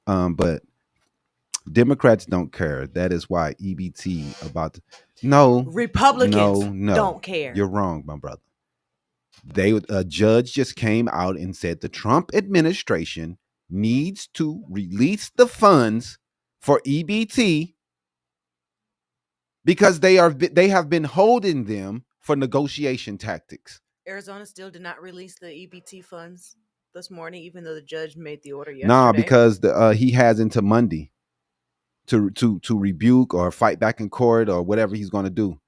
But Democrats don't care. That is why EBT about Republicans no, don't care. You're wrong, my brother. A judge just came out and said the Trump administration needs to release the funds for EBT because they have been holding them for negotiation tactics. Arizona still did not release the EBT funds this morning, even though the judge made the order yesterday. Nah, because he has until Monday to rebuke or fight back in court or whatever he's going to do.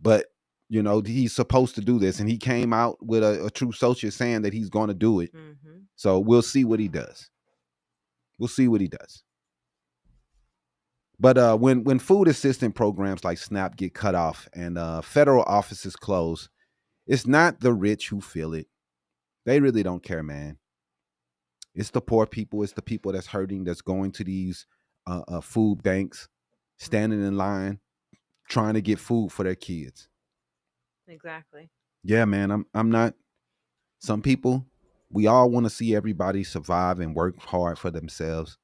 But he's supposed to do this, and he came out with a true social saying that he's going to do it. Mm-hmm. So we'll see what he does. But when food assistance programs like SNAP get cut off and federal offices close, it's not the rich who feel it. They really don't care, man. It's the poor people. It's the people that's hurting, that's going to these food banks, standing in line, trying to get food for their kids. Exactly. Yeah, man. I'm not. Some people, we all want to see everybody survive and work hard for themselves.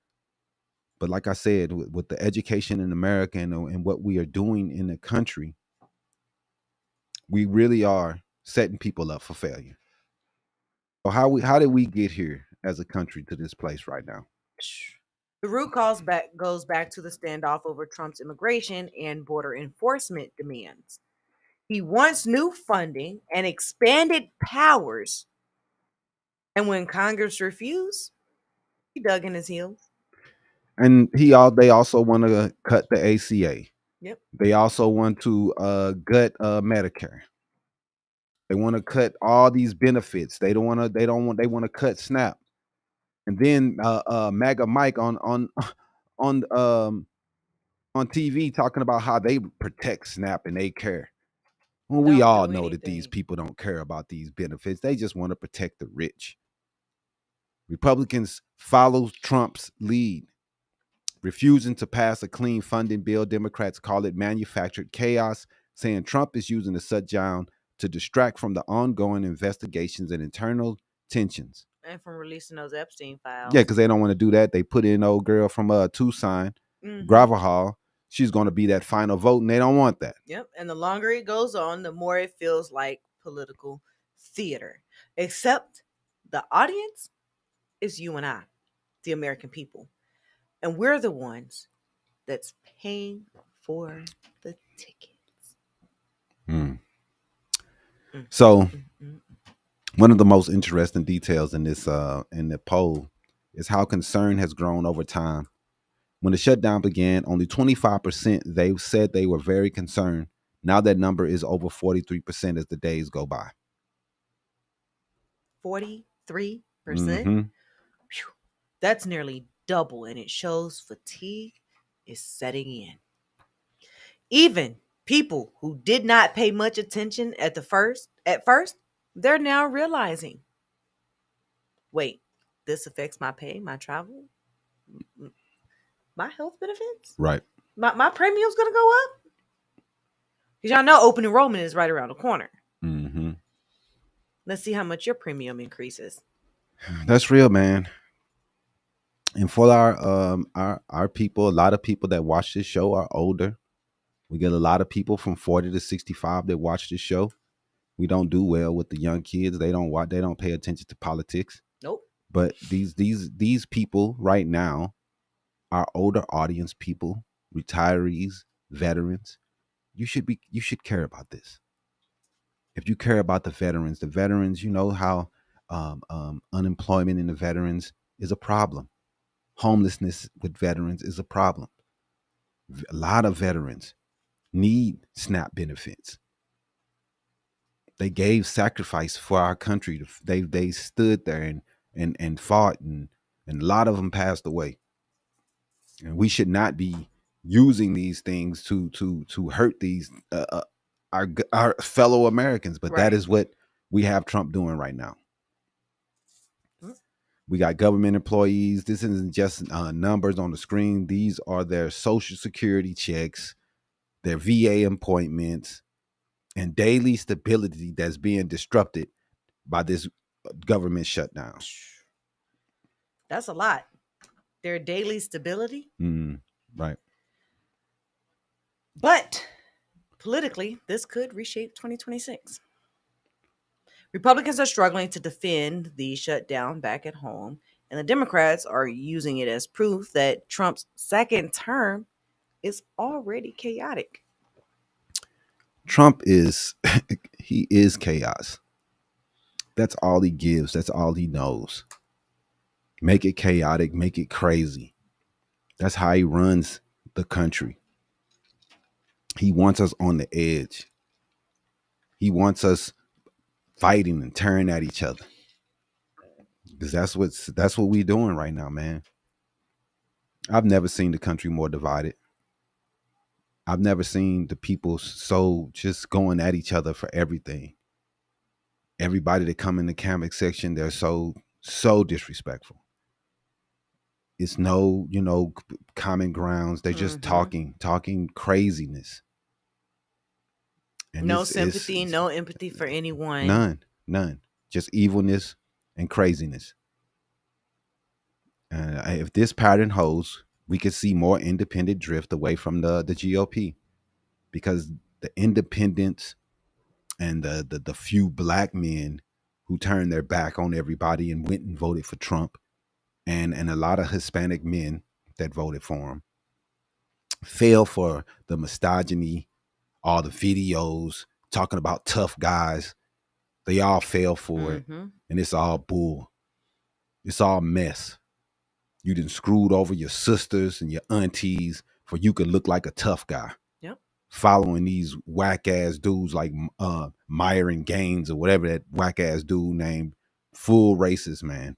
But like I said, with the education in America and what we are doing in the country, we really are setting people up for failure. So how did we get here as a country to this place right now? The root goes back to the standoff over Trump's immigration and border enforcement demands. He wants new funding and expanded powers. And when Congress refused, he dug in his heels. And they also want to cut the ACA. Yep. They also want to gut Medicare. They want to cut all these benefits. They want to cut SNAP. And then MAGA Mike on TV talking about how they protect SNAP and they care. Well, we all know that these people don't care about these benefits. They just want to protect the rich. Republicans follow Trump's lead, refusing to pass a clean funding bill. Democrats call it manufactured chaos, saying Trump is using the shutdown to distract from the ongoing investigations and internal tensions. And from releasing those Epstein files. Yeah, because they don't want to do that. They put in old girl from Tucson, Gravel. She's going to be that final vote, and they don't want that. Yep. And the longer it goes on, the more it feels like political theater. Except the audience is you and I, the American people. And we're the ones that's paying for the tickets. So one of the most interesting details in this in the poll is how concern has grown over time. When the shutdown began, only 25% they said they were very concerned. Now that number is over 43% as the days go by. 43%? Mm-hmm. That's nearly double, and it shows fatigue is setting in. Even people who did not pay much attention at first, they're now realizing, wait, this affects my pay, my travel, my health benefits? Right. My premium's going to go up? Because y'all know open enrollment is right around the corner. Mm-hmm. Let's see how much your premium increases. That's real, man. And for our people, a lot of people that watch this show are older. We get a lot of people from 40 to 65 that watch this show. We don't do well with the young kids. They don't pay attention to politics. Nope. But these people right now are older audience people, retirees, veterans. You should care about this. If you care about the veterans, you know how unemployment in the veterans is a problem. Homelessness with veterans is a problem. A lot of veterans need SNAP benefits. They gave sacrifice for our country. They stood there and fought, and a lot of them passed away. And we should not be using these things to hurt these our fellow Americans. But that is what we have Trump doing right now. We got government employees. This isn't just numbers on the screen. These are their Social Security checks, their VA appointments, and daily stability that's being disrupted by this government shutdown. That's a lot. Their daily stability. Right. But politically, this could reshape 2026. Republicans are struggling to defend the shutdown back at home, and the Democrats are using it as proof that Trump's second term is already chaotic. Trump is he is chaos. That's all he gives. That's all he knows. Make it chaotic, make it crazy. That's how he runs the country. He wants us on the edge. He wants us fighting and tearing at each other. Because that's what we're doing right now, man. I've never seen the country more divided. I've never seen the people so just going at each other for everything. Everybody that come in the comment section, they're so disrespectful. It's no, common grounds. They're just talking craziness. And no sympathy, no empathy for anyone. None. Just evilness and craziness. If this pattern holds, we could see more independent drift away from the GOP, because the independents and the few black men who turned their back on everybody and went and voted for Trump, and a lot of Hispanic men that voted for him, fell for the misogyny, all the videos talking about tough guys. They all fell for it, and it's all bull. It's all mess. You done screwed over your sisters and your aunties for you could look like a tough guy. Yep. Following these whack ass dudes like Myron Gaines or whatever that whack ass dude named, full racist, man.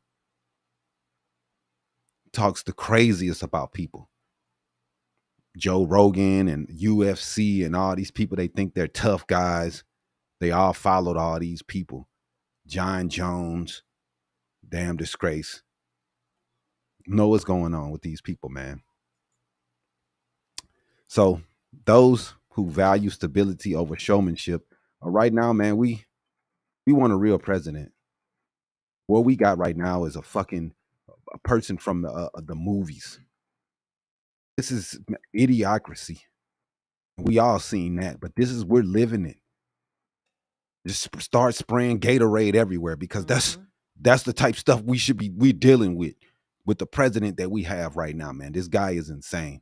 Talks the craziest about people. Joe Rogan and UFC and all these people, they think they're tough guys. They all followed all these people. John Jones, damn disgrace. Know what's going on with these people, man. So those who value stability over showmanship, right now, man, we want a real president. What we got right now is a person from the movies. This is idiocracy. We all seen that, but we're living it. Just start spraying Gatorade everywhere, because that's the type of stuff we're dealing with the president that we have right now, man. This guy is insane.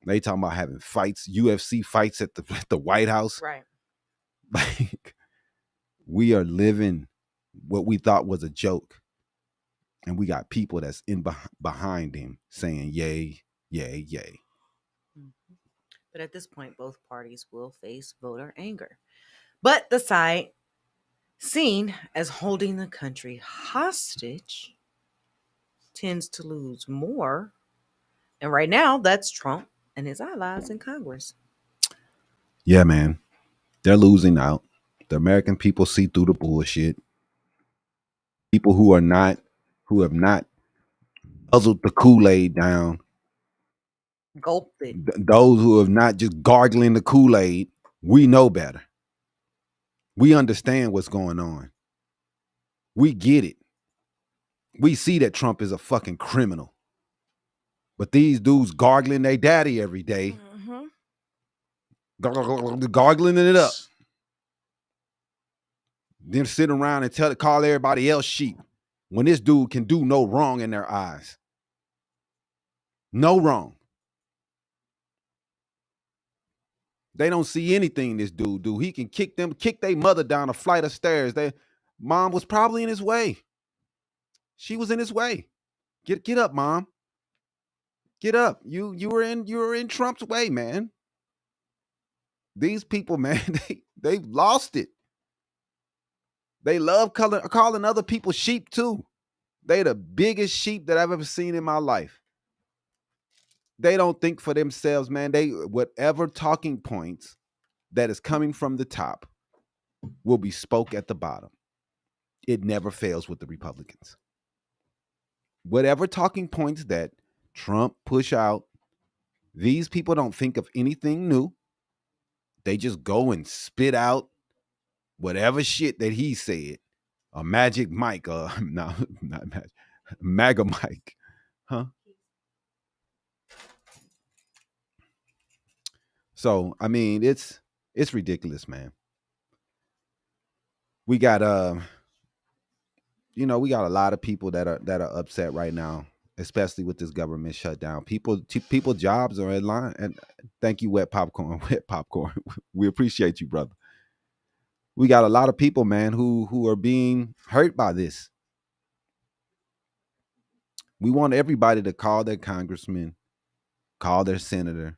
They talking about having fights, UFC fights at the White House. Right. Like, we are living what we thought was a joke. And we got people that's behind him saying yay, yay, yay. But at this point, both parties will face voter anger. But the side seen as holding the country hostage tends to lose more. And right now, that's Trump and his allies in Congress. Yeah, man. They're losing out. The American people see through the bullshit. People who have not guzzled the Kool-Aid down. Gulped it. Those who have not just gargling the Kool-Aid, we know better. We understand what's going on. We get it. We see that Trump is a fucking criminal. But these dudes gargling their daddy every day. Gargling it up. Then sit around and call everybody else sheep, when this dude can do no wrong in their eyes. No wrong. They don't see anything this dude do. He can kick their mother down a flight of stairs. Their mom was probably in his way. She was in his way. Get up, mom. Get up. You were in Trump's way, man. These people, man, they've lost it. They love calling other people sheep too. They the biggest sheep that I've ever seen in my life. They don't think for themselves, man. They whatever talking points that is coming from the top will be spoke at the bottom. It never fails with the Republicans. Whatever talking points that Trump push out, these people don't think of anything new. They just go and spit out whatever shit that he said. A magic Mike, no, not magic, MAGA Mike, huh? So I mean, it's ridiculous, man. We got we got a lot of people that are upset right now, especially with this government shutdown. People jobs are in line. And thank you, Wet Popcorn. Wet Popcorn. We appreciate you, brother. We got a lot of people, man, who are being hurt by this. We want everybody to call their congressman, call their senator,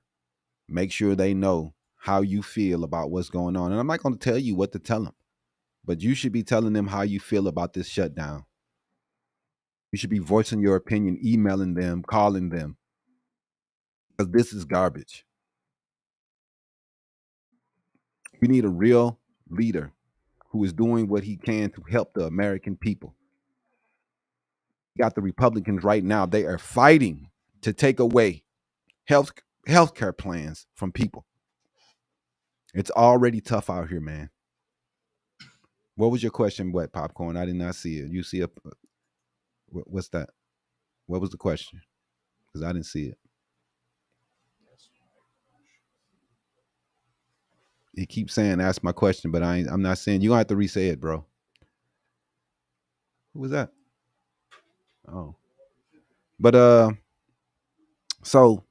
make sure they know how you feel about what's going on. And I'm not going to tell you what to tell them, but you should be telling them how you feel about this shutdown. You should be voicing your opinion, emailing them, calling them, because this is garbage. We need a real leader who is doing what he can to help the American people. You got the Republicans right now. They are fighting to take away healthcare plans from people. It's already tough out here, man. What was your question, Wet Popcorn? I did not see it. You see it? What's that? What was the question? Because I didn't see it. He keeps saying, ask my question, but I'm not saying. You're going to have to re-say it, bro. Who was that? Oh. But, so,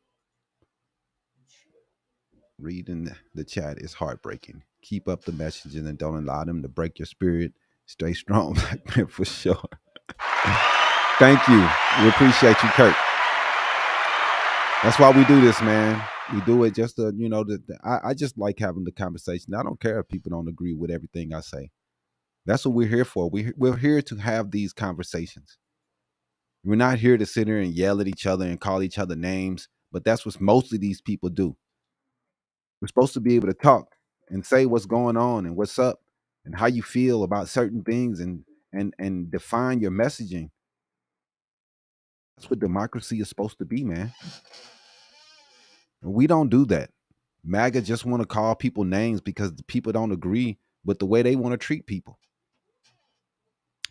reading the chat is heartbreaking. Keep up the messaging and don't allow them to break your spirit. Stay strong, Black man, for sure. Thank you. We appreciate you, Kurt. That's why we do this, man. We do it just to, I just like having the conversation. I don't care if people don't agree with everything I say. That's what we're here for. We're here to have these conversations. We're not here to sit here and yell at each other and call each other names, but that's what most of these people do. We're supposed to be able to talk and say what's going on and what's up and how you feel about certain things and define your messaging. That's what democracy is supposed to be, man. We don't do that. MAGA just want to call people names because the people don't agree with the way they want to treat people.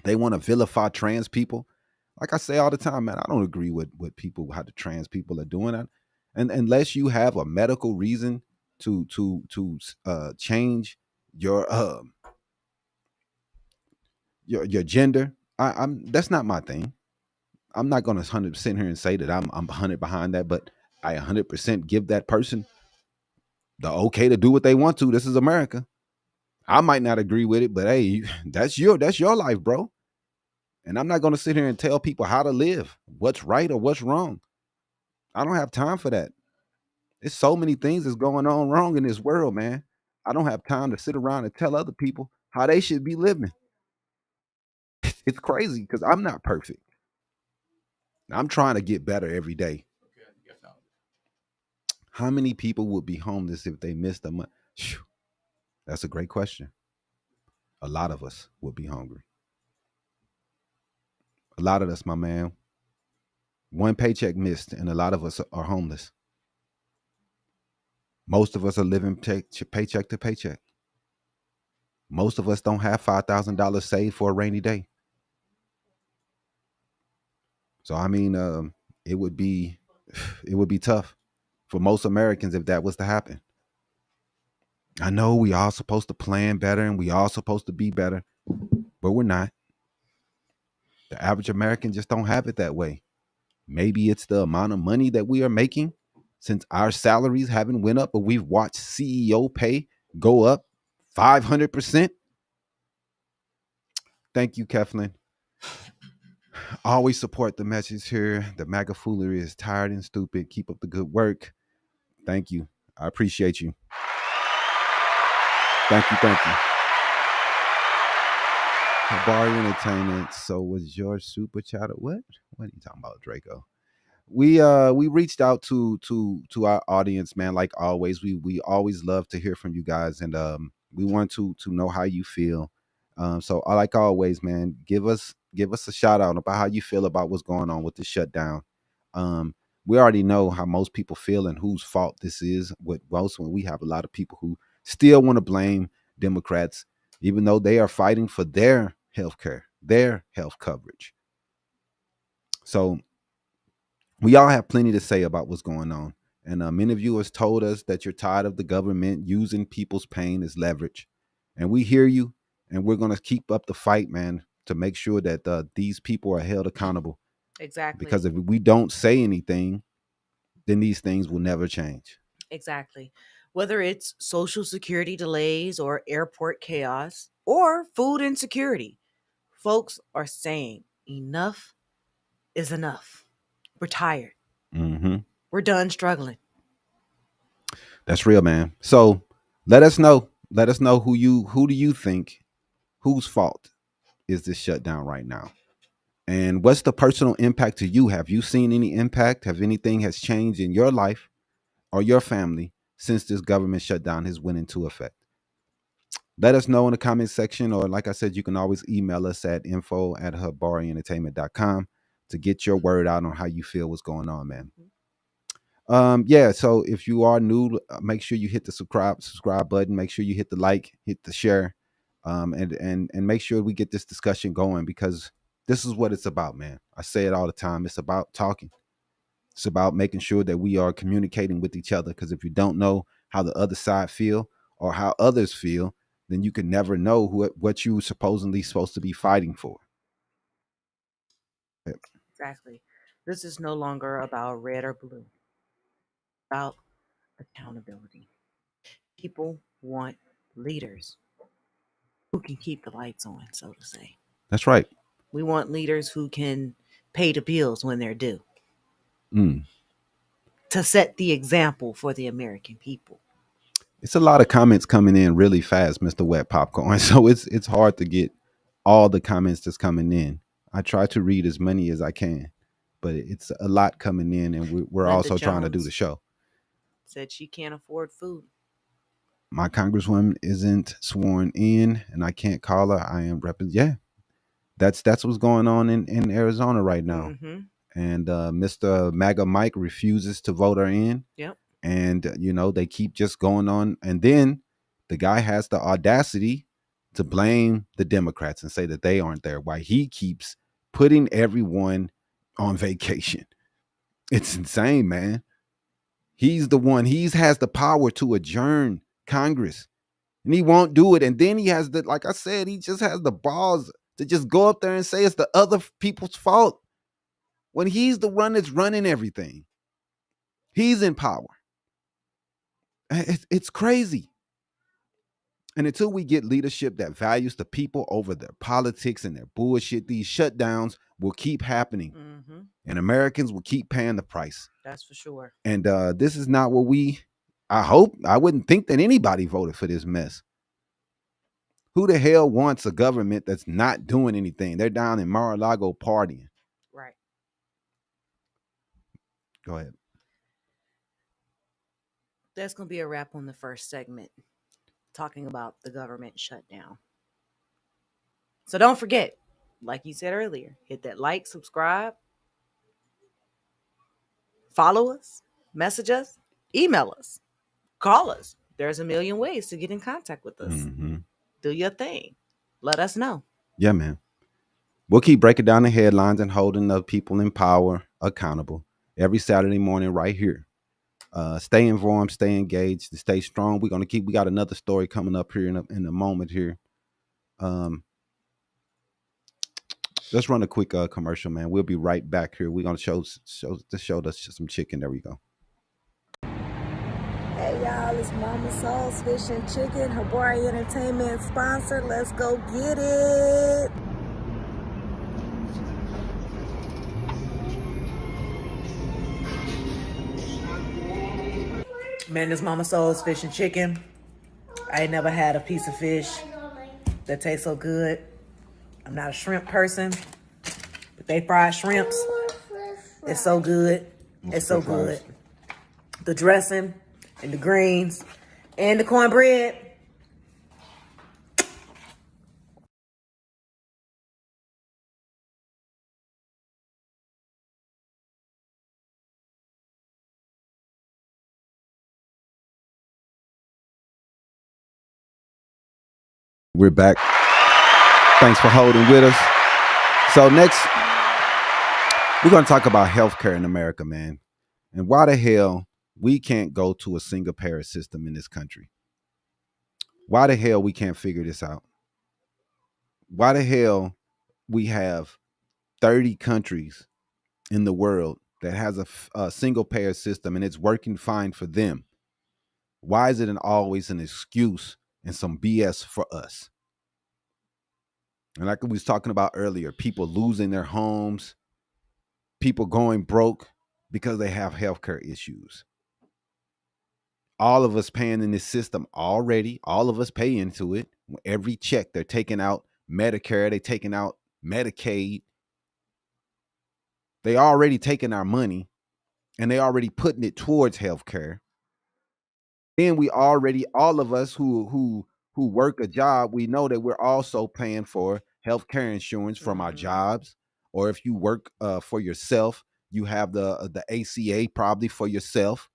They want to vilify trans people. Like I say all the time, man, I don't agree with people, how the trans people are doing that. And unless you have a medical reason to change your gender, that's not my thing. I'm not going to 100% here and say that I'm 100 behind that, but I 100% give that person the okay to do what they want to. This is America. I might not agree with it, but hey, that's your life, bro. And I'm not going to sit here and tell people how to live, what's right or what's wrong. I don't have time for that. There's so many things that's going on wrong in this world, man. I don't have time to sit around and tell other people how they should be living. It's crazy because I'm not perfect. I'm trying to get better every day. How many people would be homeless if they missed a month? That's a great question. A lot of us would be hungry. A lot of us, my man. One paycheck missed, and a lot of us are homeless. Most of us are living paycheck to paycheck. Most of us don't have $5,000 saved for a rainy day. So I mean, it would be tough for most Americans if that was to happen. I know we all supposed to plan better and we all supposed to be better, but we're not. The average American just don't have it that way. Maybe it's the amount of money that we are making since our salaries haven't went up, but we've watched CEO pay go up 500%. Thank you, Keflin. Always support the message here. The MAGA foolery is tired and stupid. Keep up the good work. Thank you. I appreciate you. Thank you. Habari Entertainment. So was your super chat? What? What are you talking about, Draco? We reached out to our audience, man. Like always, we always love to hear from you guys, and we want to know how you feel. So like always, man, give us a shout out about how you feel about what's going on with the shutdown. Um, we already know how most people feel and whose fault this is. With most, when we have a lot of people who still want to blame Democrats, even though they are fighting for their health care, their health coverage. So we all have plenty to say about what's going on. And many of you has told us that you're tired of the government using people's pain as leverage. And we hear you, and we're going to keep up the fight, man, to make sure that these people are held accountable. Exactly. Because if we don't say anything, then these things will never change. Exactly. Whether it's social security delays or airport chaos or food insecurity, folks are saying enough is enough. We're tired. Mm-hmm. We're done struggling. That's real, man. So let us know. Let us know who do you think, whose fault is this shutdown right now? And what's the personal impact to you? Have you seen any impact? Have anything has changed in your life or your family since this government shutdown has went into effect? Let us know in the comment section, or like I said, you can always email us at info@habareentertainment.com to get your word out on how you feel what's going on, man. Yeah, so if you are new, make sure you hit the subscribe button, make sure you hit the like, hit the share, and make sure we get this discussion going, because this is what it's about, man. I say it all the time. It's about talking. It's about making sure that we are communicating with each other, because if you don't know how the other side feel or how others feel, then you can never know what you supposedly supposed to be fighting for. Exactly. This is no longer about red or blue. It's about accountability. People want leaders who can keep the lights on, so to say. That's right. We want leaders who can pay the bills when they're due. To set the example for the American people. It's a lot of comments coming in really fast, Mr. Wet Popcorn. So it's hard to get all the comments that's coming in. I try to read as many as I can, but it's a lot coming in, and we're also trying to do the show. Said she can't afford food. My congresswoman isn't sworn in, and I can't call her. I am repping. Yeah, that's what's going on in Arizona right now. Mm-hmm. And Mr. MAGA Mike refuses to vote her in. Yep. And they keep just going on, and then the guy has the audacity to blame the Democrats and say that they aren't there, while he keeps putting everyone on vacation. It's insane, man. He's the one. He has the power to adjourn Congress, and he won't do it. And then he has like I said, he just has the balls to just go up there and say it's the other people's fault when he's the one that's running everything. He's in power. It's crazy. And until we get leadership that values the people over their politics and their bullshit, these shutdowns will keep happening. Mm-hmm. And Americans will keep paying the price. That's for sure. And this is not what I wouldn't think that anybody voted for this mess. Who the hell wants a government that's not doing anything? They're down in Mar-a-Lago partying. Right. Go ahead. That's going to be a wrap on the first segment, talking about the government shutdown. So don't forget, like you said earlier, hit that like, subscribe, follow us, message us, email us, call us. There's a million ways to get in contact with us. Mm-hmm. Do your thing. Let us know. Yeah, man. We'll keep breaking down the headlines and holding the people in power accountable every Saturday morning right here. Stay informed, stay engaged, stay strong. We got another story coming up here in a moment here. Let's run a quick commercial, man. We'll be right back here. We're going to show us some chicken. There we go. Hey y'all, it's Mama Soul's Fish and Chicken, Habari Entertainment sponsor. Let's go get it. Man, this Mama Soul's Fish and Chicken. I ain't never had a piece of fish that tastes so good. I'm not a shrimp person, but they fried shrimps. It's so good. It's so good. The dressing and the greens and the cornbread. We're back. Thanks for holding with us. So next, we're going to talk about healthcare in America, man. And why the hell we can't go to a single payer system in this country? Why the hell we can't figure this out? Why the hell we have 30 countries in the world that has a single payer system and it's working fine for them? Why is it always an excuse and some BS for us? And like we was talking about earlier, people losing their homes, people going broke because they have healthcare issues. All of us paying in this system already. All of us pay into it. Every check, they're taking out Medicare, they're taking out Medicaid. They already taking our money and they already putting it towards healthcare. Then we already, all of us who work a job, we know that we're also paying for healthcare insurance from our jobs. Or if you work for yourself, you have the ACA probably for yourself.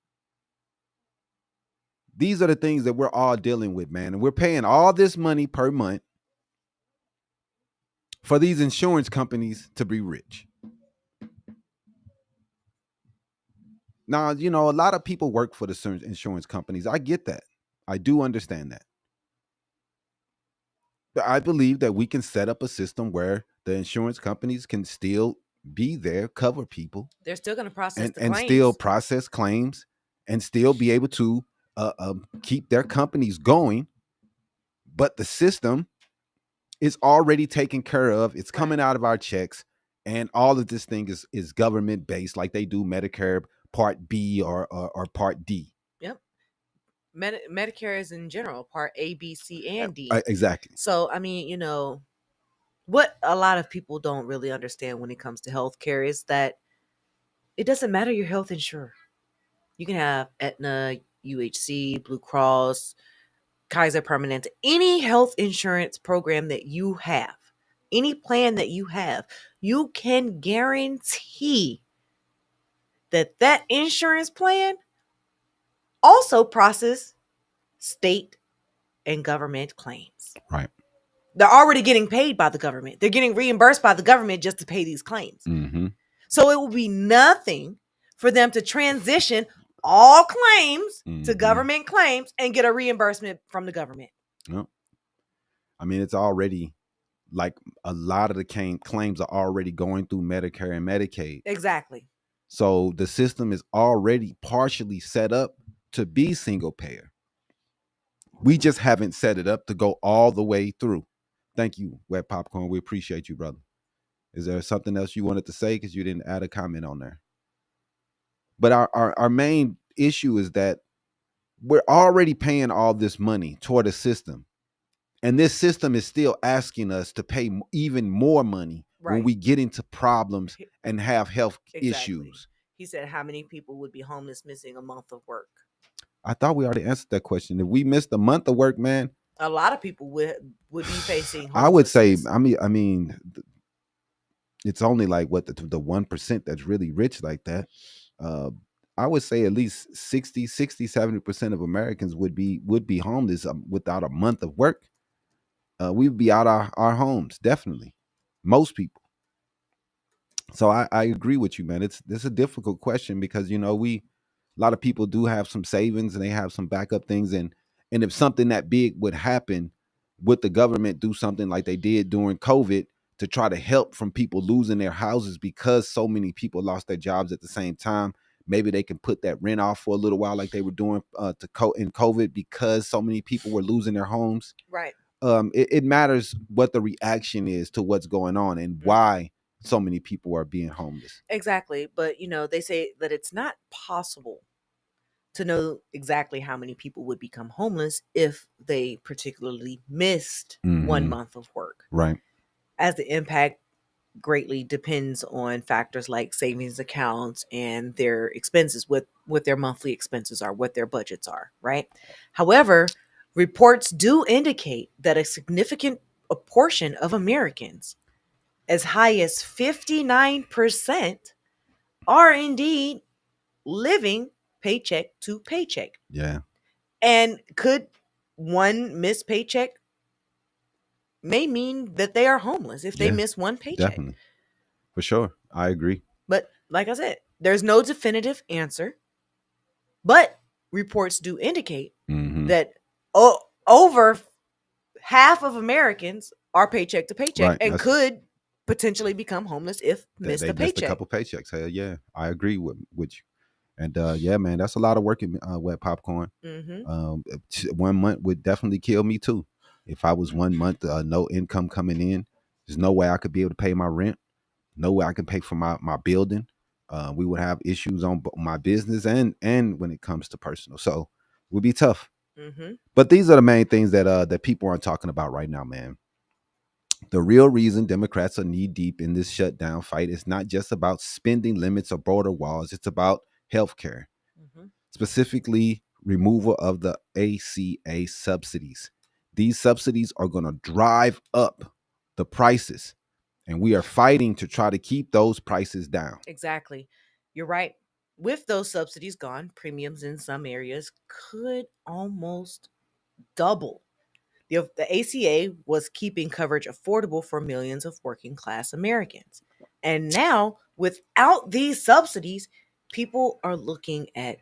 These are the things that we're all dealing with, man. And we're paying all this money per month for these insurance companies to be rich. Now, you know, a lot of people work for the insurance companies. I get that. I do understand that. But I believe that we can set up a system where the insurance companies can still be there, cover people. They're still going to process the and claims. Still process claims and still be able to keep their companies going. But the system is already taken care of. It's coming out of our checks. And all of this thing is government based, like they do Medicare Part B or Part D. Yep. Medicare is in general, Part A, B, C, and D. Exactly. So, I mean, you know, what a lot of people don't really understand when it comes to healthcare is that it doesn't matter your health insurer. You can have Aetna, UHC, Blue Cross, Kaiser Permanente, any health insurance program that you have, any plan that you have, you can guarantee that that insurance plan also process state and government claims. Right. They're already getting paid by the government. They're getting reimbursed by the government just to pay these claims. Mm-hmm. So it will be nothing for them to transition all claims to government claims and get a reimbursement from the government. Yep. I mean, it's already like a lot of the claims are already going through Medicare and Medicaid. Exactly. So the system is already partially set up to be single payer. We just haven't set it up to go all the way through. Thank you, Wet Popcorn. We appreciate you, brother. Is there something else you wanted to say? Because you didn't add a comment on there. But our main issue is that we're already paying all this money toward a system. And this system is still asking us to pay even more money when we get into problems and have health issues. He said, how many people would be homeless missing a month of work? I thought we already answered that question. If we missed a month of work, man, a lot of people would be facing homelessness. I would say, I mean, it's only like what the 1% that's really rich like that. I would say at least 70% of Americans would be homeless without a month of work. We'd be out our homes, definitely. Most people. So I agree with you, man. It's a difficult question because, you know, a lot of people do have some savings and they have some backup things. And if something that big would happen, would the government do something like they did during COVID to try to help from people losing their houses because so many people lost their jobs at the same time? Maybe they can put that rent off for a little while like they were doing in COVID because so many people were losing their homes. Right. It matters what the reaction is to what's going on and why so many people are being homeless. Exactly. But, you know, they say that it's not possible to know exactly how many people would become homeless if they particularly missed 1 month of work. Right. as the impact greatly depends on factors like savings accounts and their expenses, what their monthly expenses are, what their budgets are, right? However, reports do indicate that a significant portion of Americans, as high as 59%, are indeed living paycheck to paycheck. Yeah. And could one missed paycheck may mean that they are homeless if they Yeah, miss one paycheck. definitely. For sure. I agree. But like I said, there's no definitive answer. But reports do indicate Mm-hmm. that over half of Americans are paycheck to paycheck Right, and that's- could potentially become homeless if missed They a missed a paycheck. couple paychecks. Hell yeah. I agree with you. And yeah, man, that's a lot of work in wet popcorn. Mm-hmm. 1 month would definitely kill me too. If I was 1 month, no income coming in, there's no way I could be able to pay my rent. No way I can pay for my building. We would have issues on my business and when it comes to personal. So it would be tough. Mm-hmm. But these are the main things that people aren't talking about right now, man. The real reason Democrats are knee deep in this shutdown fight is not just about spending limits or border walls. It's about health care, Mm-hmm. specifically removal of the ACA subsidies. These subsidies are going to drive up the prices, and we are fighting to try to keep those prices down. Exactly. You're right. With those subsidies gone, premiums in some areas could almost double. The ACA was keeping coverage affordable for millions of working class Americans. And now, without these subsidies, people are looking at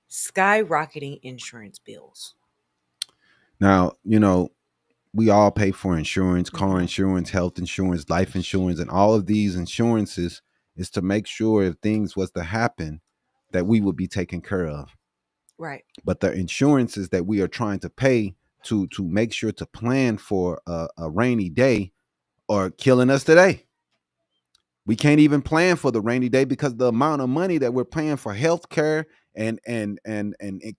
skyrocketing insurance bills. Now, we all pay for insurance, car Mhm. insurance, health insurance, life insurance, and all of these insurances is to make sure if things was to happen that we would be taken care of. Right. But the insurances that we are trying to pay to make sure to plan for a rainy day are killing us today. We can't even plan for the rainy day because the amount of money that we're paying for health care and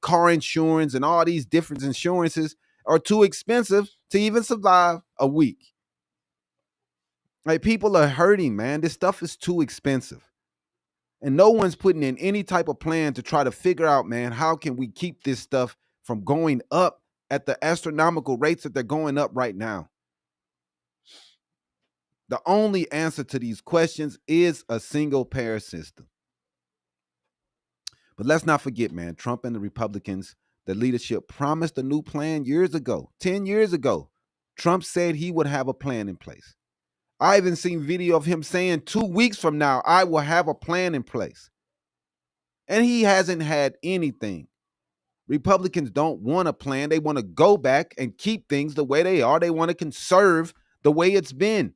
car insurance and all these different insurances are too expensive to even survive a week. Like, people are hurting, man. This stuff is too expensive. And no one's putting in any type of plan to try to figure out, man, how can we keep this stuff from going up at the astronomical rates that they're going up right now? The only answer to these questions is a single payer system. But let's not forget, man, Trump and the Republicans, the leadership promised a new plan years ago, 10 years ago. Trump said he would have a plan in place. I even seen video of him saying 2 weeks from now, I will have a plan in place. And he hasn't had anything. Republicans don't want a plan. They want to go back and keep things the way they are. They want to conserve the way it's been.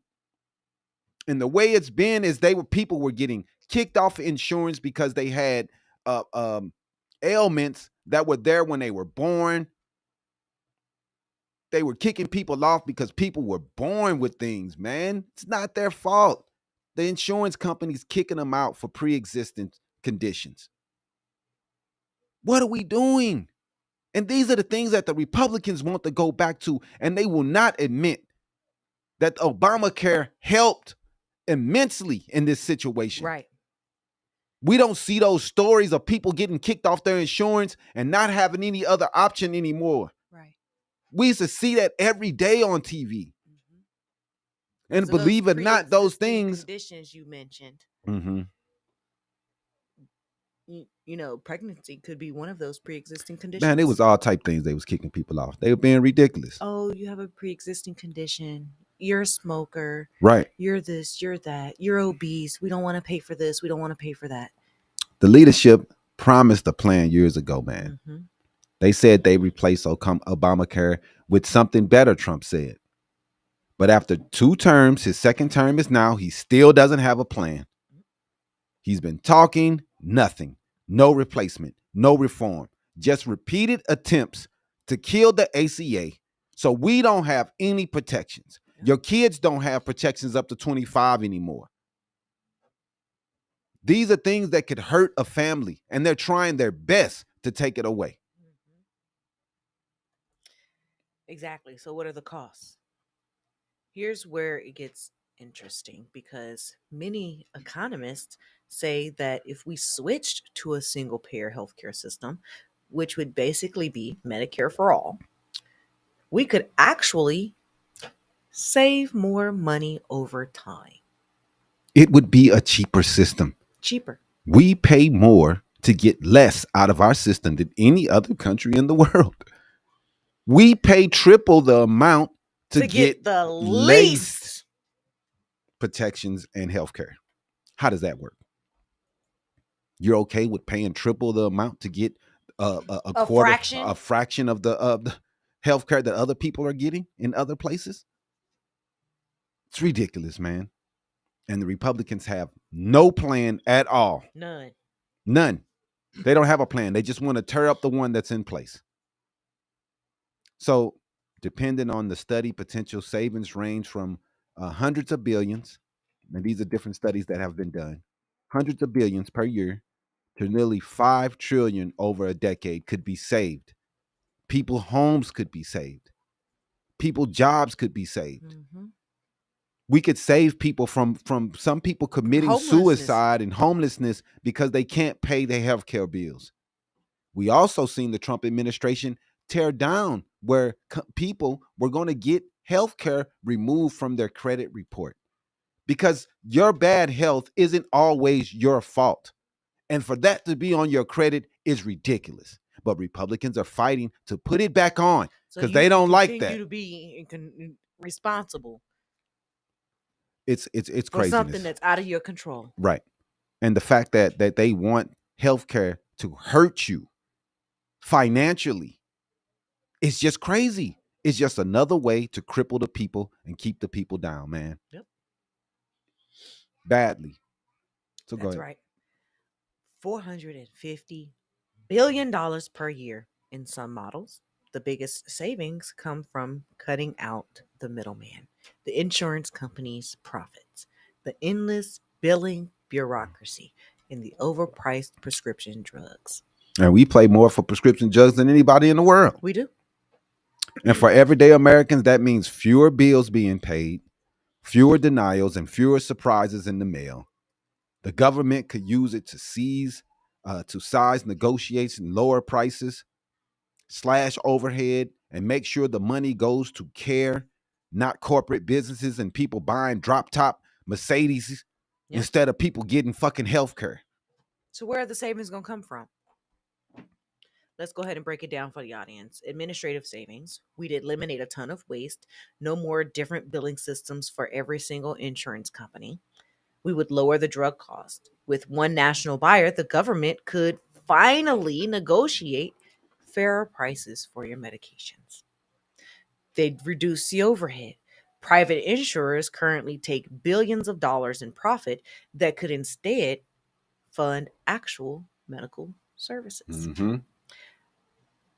And the way it's been is people were getting kicked off insurance because they had ailments that were there when they were born. They were kicking people off because people were born with things, man. It's not their fault. The insurance company's kicking them out for pre-existing conditions. What are we doing? And these are the things that the Republicans want to go back to, and they will not admit that Obamacare helped immensely in this situation. Right. We don't see those stories of people getting kicked off their insurance and not having any other option anymore. Right. We used to see that every day on TV. Mm-hmm. And believe it or not, those things. Conditions you mentioned. Mm-hmm. Pregnancy could be one of those pre-existing conditions. Man, it was all type things they was kicking people off. They were being ridiculous. Oh, you have a pre-existing condition. You're a smoker. Right. You're this, you're that. You're obese. We don't want to pay for this. We don't want to pay for that. The leadership promised a plan years ago, man. Mm-hmm. They said they replaced Obamacare with something better, Trump said. But after 2 terms, his second term is now, he still doesn't have a plan. He's been talking, nothing. No replacement, no reform. Just repeated attempts to kill the ACA. So we don't have any protections. Your kids don't have protections up to 25 anymore. These are things that could hurt a family, and they're trying their best to take it away. Exactly. So what are the costs? Here's where it gets interesting because many economists say that if we switched to a single payer healthcare system, which would basically be Medicare for all, we could actually save more money over time. It would be a cheaper system. Cheaper. We pay more to get less out of our system than any other country in the world. We pay triple the amount to get the least least protections and healthcare. How does that work? You're okay with paying triple the amount to get a quarter, fraction? a fraction of the healthcare that other people are getting in other places? It's ridiculous, man. And the Republicans have no plan at all. None. They don't have a plan. They just want to tear up the one that's in place. So, depending on the study, potential savings range from hundreds of billions, and these are different studies that have been done, hundreds of billions per year to nearly 5 trillion over a decade could be saved. People homes could be saved. People jobs could be saved. Mm-hmm. We could save people from some people committing suicide and homelessness because they can't pay their health care bills. We also seen the Trump administration tear down where people were going to get health care removed from their credit report because your bad health isn't always your fault. And for that to be on your credit is ridiculous. But Republicans are fighting to put it back on because they don't like that. You to be responsible. It's for crazy. Something that's out of your control. Right. And the fact that they want healthcare to hurt you financially, it's just crazy. It's just another way to cripple the people and keep the people down, man. Yep. Badly. So that's go ahead. Right. $450 billion per year in some models. The biggest savings come from cutting out the middleman, the insurance company's profits, the endless billing bureaucracy, and the overpriced prescription drugs. And we pay more for prescription drugs than anybody in the world. We do. And for everyday Americans, that means fewer bills being paid, fewer denials, and fewer surprises in the mail. The government could use it to size negotiations, lower prices, slash overhead, and make sure the money goes to care, not corporate businesses and people buying drop top Mercedes instead of people getting fucking health care. So where are the savings going to come from? Let's go ahead and break it down for the audience. Administrative savings. We'd eliminate a ton of waste. No more different billing systems for every single insurance company. We would lower the drug cost. With one national buyer, the government could finally negotiate fairer prices for your medications. They'd reduce the overhead. Private insurers currently take billions of dollars in profit that could instead fund actual medical services. Mm-hmm.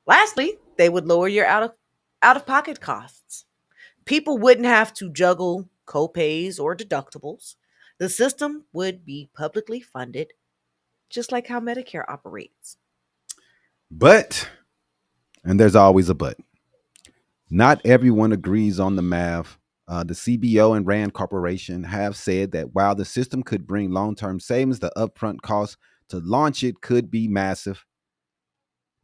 Lastly, they would lower your out-of-pocket costs. People wouldn't have to juggle co-pays or deductibles. The system would be publicly funded, just like how Medicare operates. But, and there's always a but, not everyone agrees on the math. The CBO and RAND Corporation have said that while the system could bring long-term savings, the upfront cost to launch it could be massive.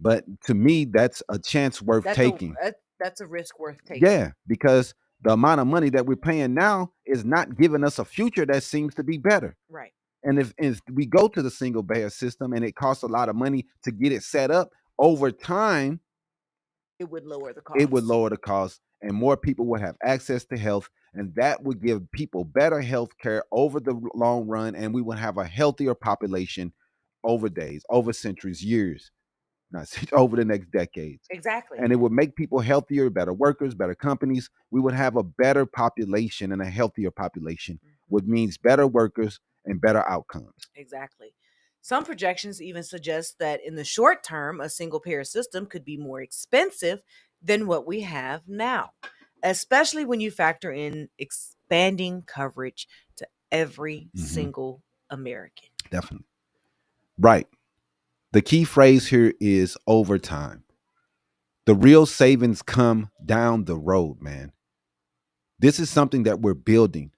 But to me, that's a chance worth taking. That's a risk worth taking. Yeah, because the amount of money that we're paying now is not giving us a future that seems to be better. Right. And if we go to the single payer system and it costs a lot of money to get it set up, over time, it would lower the cost. It would lower the cost, and more people would have access to health, and that would give people better health care over the long run, and we would have a healthier population over days, over centuries, years, not over the next decades. Exactly. And it would make people healthier, better workers, better companies. We would have a better population and a healthier population, which means better workers and better outcomes. Exactly. Some projections even suggest that in the short term, a single payer system could be more expensive than what we have now, especially when you factor in expanding coverage to every single American. Definitely. Right. The key phrase here is over time. The real savings come down the road, man. This is something that we're building.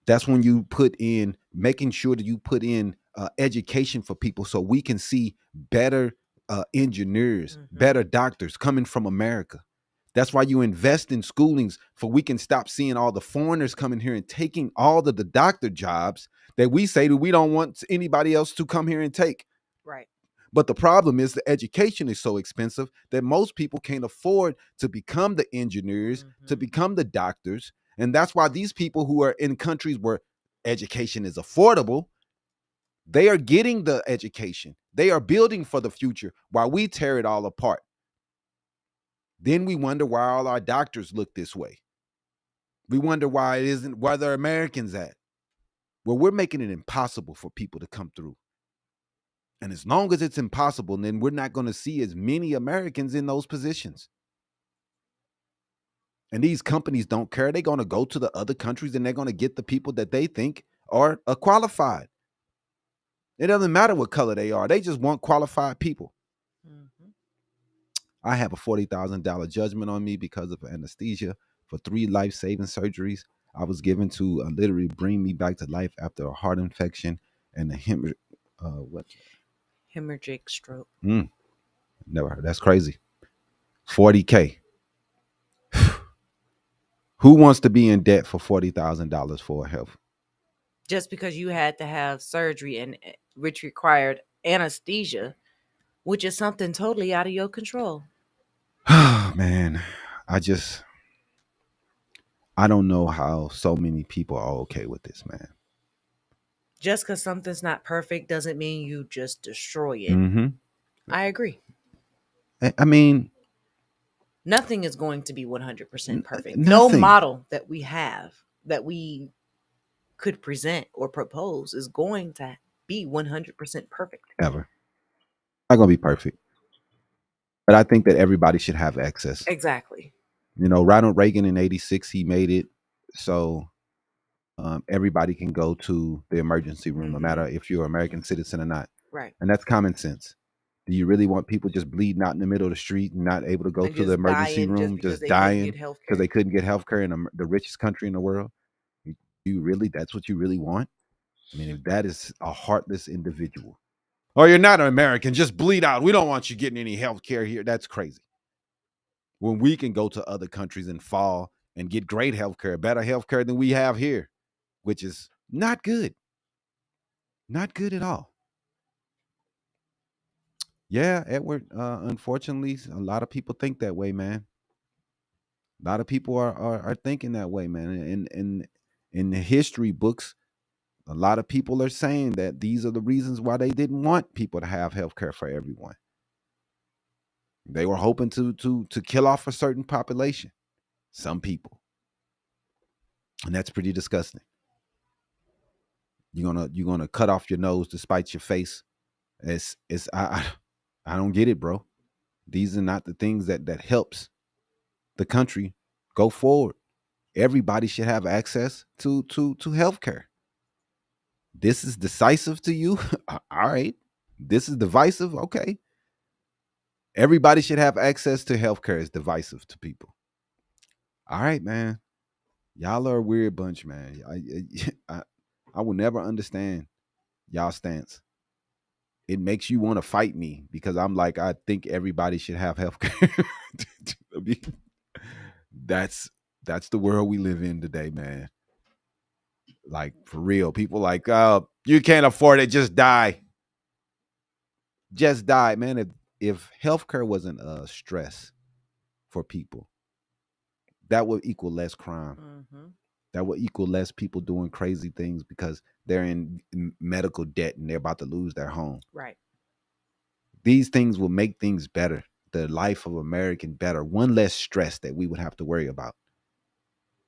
That's when you put in making sure that you put in education for people so we can see better engineers, better doctors coming from America. That's why you invest in schoolings for we can stop seeing all the foreigners coming here and taking all the doctor jobs that we say that we don't want anybody else to come here and take. Right. But the problem is the education is so expensive that most people can't afford to become the engineers, to become the doctors. And that's why these people who are in countries where education is affordable, they are getting the education. They are building for the future while we tear it all apart. Then we wonder why all our doctors look this way. We wonder why it isn't, where the Americans at. Well, we're making it impossible for people to come through. And as long as it's impossible, then we're not going to see as many Americans in those positions. And these companies don't care. They're going to go to the other countries and they're going to get the people that they think are qualified. It doesn't matter what color they are. They just want qualified people. I have a $40,000 judgment on me because of anesthesia for 3 life-saving surgeries I was given to literally bring me back to life after a heart infection and a hemorrhagic stroke. Never heard. That's crazy. $40K. Who wants to be in debt for $40,000 for health? Just because you had to have surgery and which required anesthesia, which is something totally out of your control. Man, I don't know how so many people are okay with this, man. Just because something's not perfect doesn't mean you just destroy it. I agree. I mean, nothing is going to be 100% perfect. Nothing. No model that we have that we could present or propose is going to be 100% perfect. Ever. Not going to be perfect. But I think that everybody should have access. Exactly. You know, Ronald Reagan in 86, he made it so everybody can go to the emergency room, no matter if you're an American citizen or not. Right. And that's common sense. Do you really want people just bleeding out in the middle of the street and not able to go to the emergency room, just dying because they couldn't get health care in the richest country in the world? That's what you really want? I mean, if that is a heartless individual. Oh, you're not an American, just bleed out. We don't want you getting any health care here. That's crazy. When we can go to other countries and fall and get great health care, better health care than we have here, which is not good. Not good at all. Yeah, Edward, unfortunately, a lot of people think that way, man. A lot of people are thinking that way, man. In the history books, a lot of people are saying that these are the reasons why they didn't want people to have health care for everyone. They were hoping to kill off a certain population, some people. And that's pretty disgusting. You're gonna cut off your nose to spite your face. I don't get it, bro. These are not the things that helps the country go forward. Everybody should have access to health care. This is decisive to you. All right. This is divisive. Okay. Everybody should have access to health care. Is divisive to people. All right, man. Y'all are a weird bunch, man. I will never understand y'all stance. It makes you want to fight me because I'm like, I think everybody should have health care. I mean, that's the world we live in today, man. Like, for real. People like, you can't afford it, just die. Just die, man. If healthcare wasn't a stress for people, that would equal less crime. That would equal less people doing crazy things because they're in medical debt and they're about to lose their home. Right. These things will make things better. The life of American better. One less stress that we would have to worry about.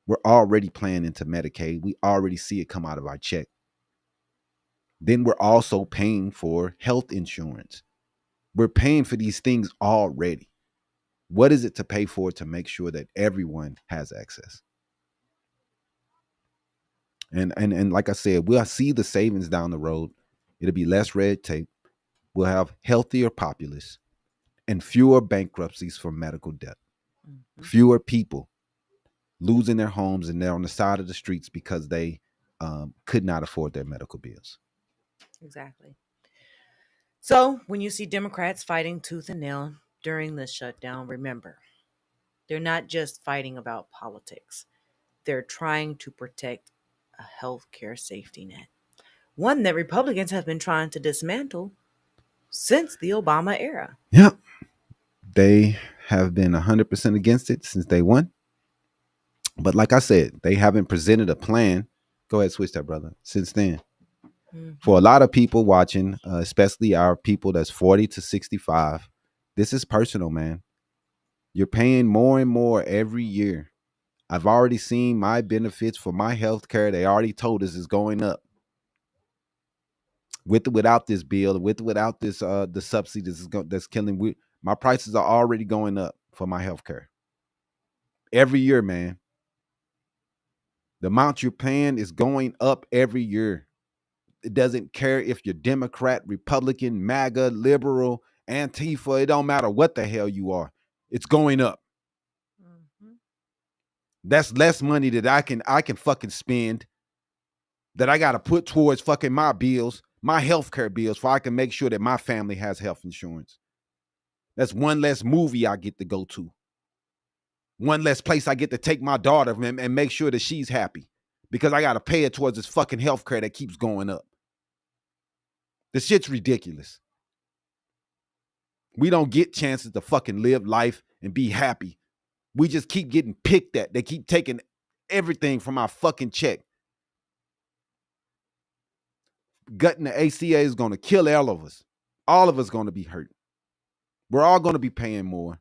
We're already paying into Medicaid. We already see it come out of our check. Then we're also paying for health insurance. We're paying for these things already. What is it to pay for to make sure that everyone has access? And like I said, we'll see the savings down the road. It'll be less red tape. We'll have healthier populace and fewer bankruptcies for medical debt. Fewer people losing their homes and they're on the side of the streets because they could not afford their medical bills. Exactly. So when you see Democrats fighting tooth and nail during the shutdown, remember, they're not just fighting about politics. They're trying to protect a healthcare safety net, one that Republicans have been trying to dismantle since the Obama era. Yep. They have been 100% against it since day one. But like I said, they haven't presented a plan. Go ahead, switch that, brother. Since then. For a lot of people watching, especially our people that's 40 to 65, this is personal, man. You're paying more and more every year. I've already seen my benefits for my health care. They already told us is going up. Without this bill, without this the subsidy that's killing. My prices are already going up for my health care. Every year, man. The amount you're paying is going up every year. It doesn't care if you're Democrat, Republican, MAGA, liberal, Antifa. It don't matter what the hell you are. It's going up. Mm-hmm. That's less money that I can fucking spend that I got to put towards fucking my bills, my healthcare bills, so I can make sure that my family has health insurance. That's one less movie I get to go to. One less place I get to take my daughter and make sure that she's happy because I got to pay it towards this fucking healthcare that keeps going up. The shit's ridiculous. We don't get chances to fucking live life and be happy. We just keep getting picked at. They keep taking everything from our fucking check. Gutting the ACA is going to kill all of us. All of us going to be hurt. We're all going to be paying more.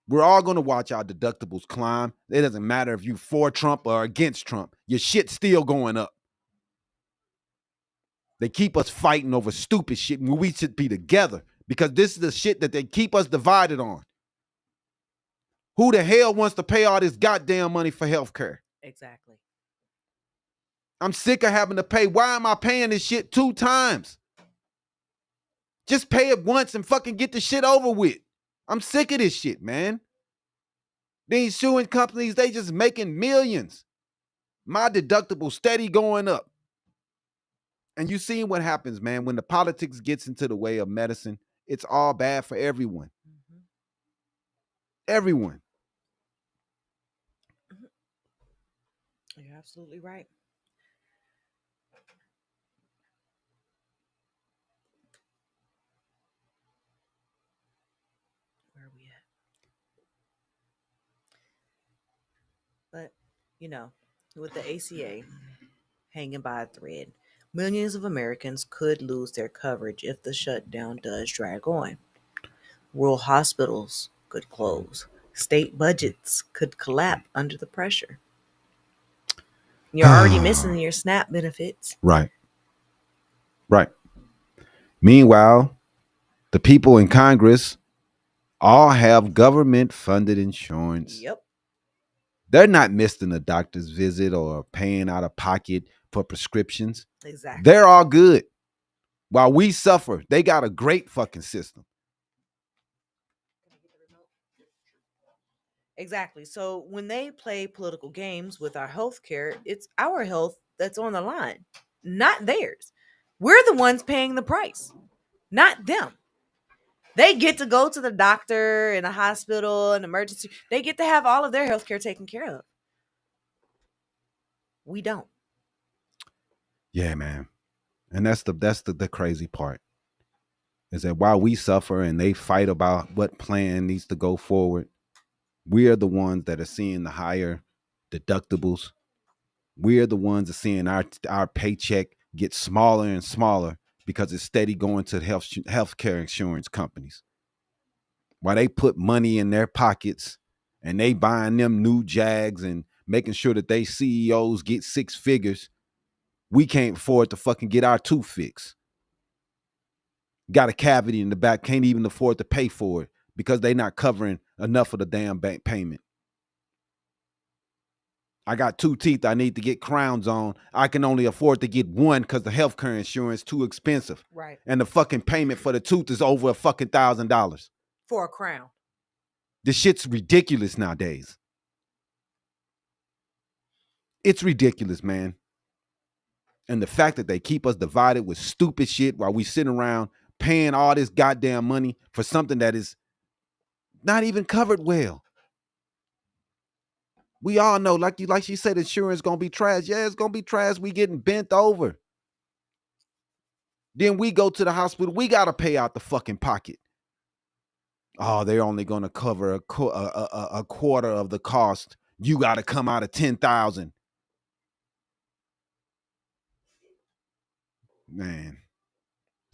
We're all going to watch our deductibles climb. It doesn't matter if you for Trump or against Trump. Your shit's still going up. They keep us fighting over stupid shit when we should be together because this is the shit that they keep us divided on. Who the hell wants to pay all this goddamn money for health care? Exactly. I'm sick of having to pay. Why am I paying this shit 2 times? Just pay it once and fucking get the shit over with. I'm sick of this shit, man. The insurance companies, they just making millions. My deductible steady going up. And you see what happens, man. When the politics gets into the way of medicine, it's all bad for everyone. Mm-hmm. Everyone. You're absolutely right. Where are we at? But, you know, with the ACA hanging by a thread, millions of Americans could lose their coverage if the shutdown does drag on. Rural hospitals could close. State budgets could collapse under the pressure. You're already missing your SNAP benefits. Right. Right. Meanwhile, the people in Congress all have government-funded insurance. Yep. They're not missing a doctor's visit or paying out of pocket for prescriptions. Exactly. They're all good. While we suffer, they got a great fucking system. Exactly. So when they play political games with our health care, it's our health that's on the line, not theirs. We're the ones paying the price, not them. They get to go to the doctor in a hospital, an emergency. They get to have all of their health care taken care of. We don't. Yeah, man. And that's the crazy part. Is that while we suffer and they fight about what plan needs to go forward, we are the ones that are seeing the higher deductibles. We are the ones that are seeing our paycheck get smaller and smaller because it's steady going to healthcare insurance companies. While they put money in their pockets and they buying them new Jags and making sure that they CEOs get 6 figures, we can't afford to fucking get our tooth fixed. Got a cavity in the back, can't even afford to pay for it because they not covering enough of the damn bank payment. I got 2 teeth I need to get crowns on. I can only afford to get one because the healthcare insurance is too expensive. Right. And the fucking payment for the tooth is over a fucking $1,000. For a crown. This shit's ridiculous nowadays. It's ridiculous, man. And the fact that they keep us divided with stupid shit while we sitting around paying all this goddamn money for something that is not even covered well. We all know, like she said, insurance gonna be trash. Yeah, it's gonna be trash. We getting bent over. Then we go to the hospital. We gotta pay out the fucking pocket. Oh, they're only gonna cover a quarter of the cost. You gotta come out of 10,000. Man,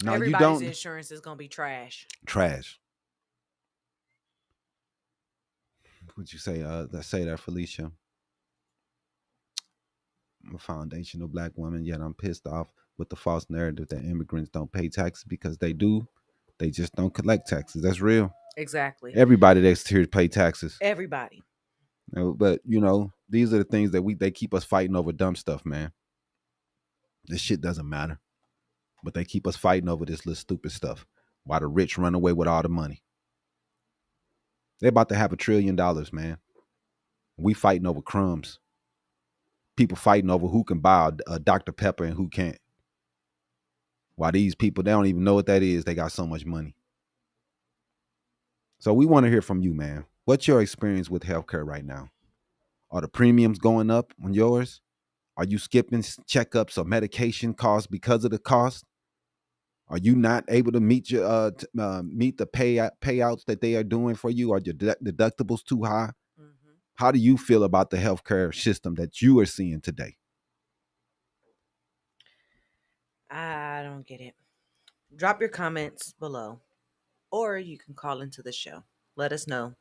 no, Everybody's you don't. insurance is gonna be trash. Trash. Would you say? Say that, Felicia. I'm a foundational Black woman, yet I'm pissed off with the false narrative that immigrants don't pay taxes because they do. They just don't collect taxes. That's real. Exactly. Everybody that's here to pay taxes. Everybody. But these are the things that they keep us fighting over dumb stuff, man. This shit doesn't matter. But they keep us fighting over this little stupid stuff while the rich run away with all the money. They're about to have $1 trillion, man. We fighting over crumbs. People fighting over who can buy a Dr. Pepper and who can't. While these people, they don't even know what that is. They got so much money. So we want to hear from you, man. What's your experience with healthcare right now? Are the premiums going up on yours? Are you skipping checkups or medication costs because of the cost? Are you not able to meet your meet the payouts that they are doing for you? Are your deductibles too high? Mm-hmm. How do you feel about the healthcare system that you are seeing today? I don't get it. Drop your comments below, or you can call into the show. Let us know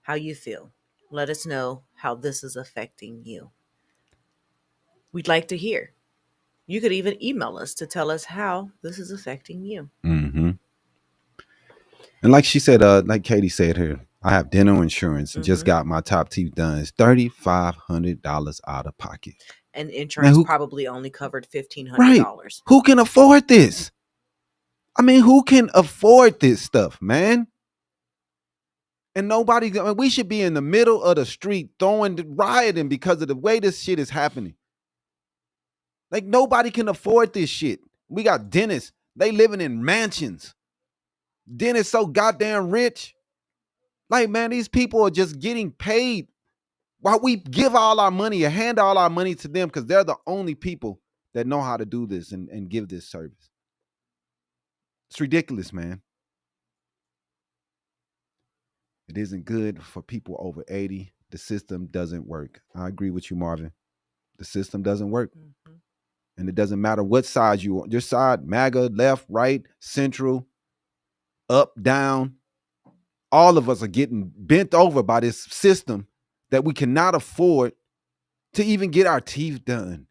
how you feel. Let us know how this is affecting you. We'd like to hear. You could even email us to tell us how this is affecting you. Mm-hmm. And like she said, like Katie said here, I have dental insurance and just got my top teeth done. It's $3,500 out of pocket. And insurance probably only covered $1,500. Right. Who can afford this? I mean, who can afford this stuff, man? And nobody, we should be in the middle of the street rioting because of the way this shit is happening. Like, nobody can afford this shit. We got dentists. They living in mansions. Dentists so goddamn rich. Like, man, these people are just getting paid while we give all our money and hand all our money to them because they're the only people that know how to do this and give this service. It's ridiculous, man. It isn't good for people over 80. The system doesn't work. I agree with you, Marvin. The system doesn't work. Mm-hmm. And it doesn't matter what side you want. Your side, MAGA, left, right, central, up, down. All of us are getting bent over by this system that we cannot afford to even get our teeth done.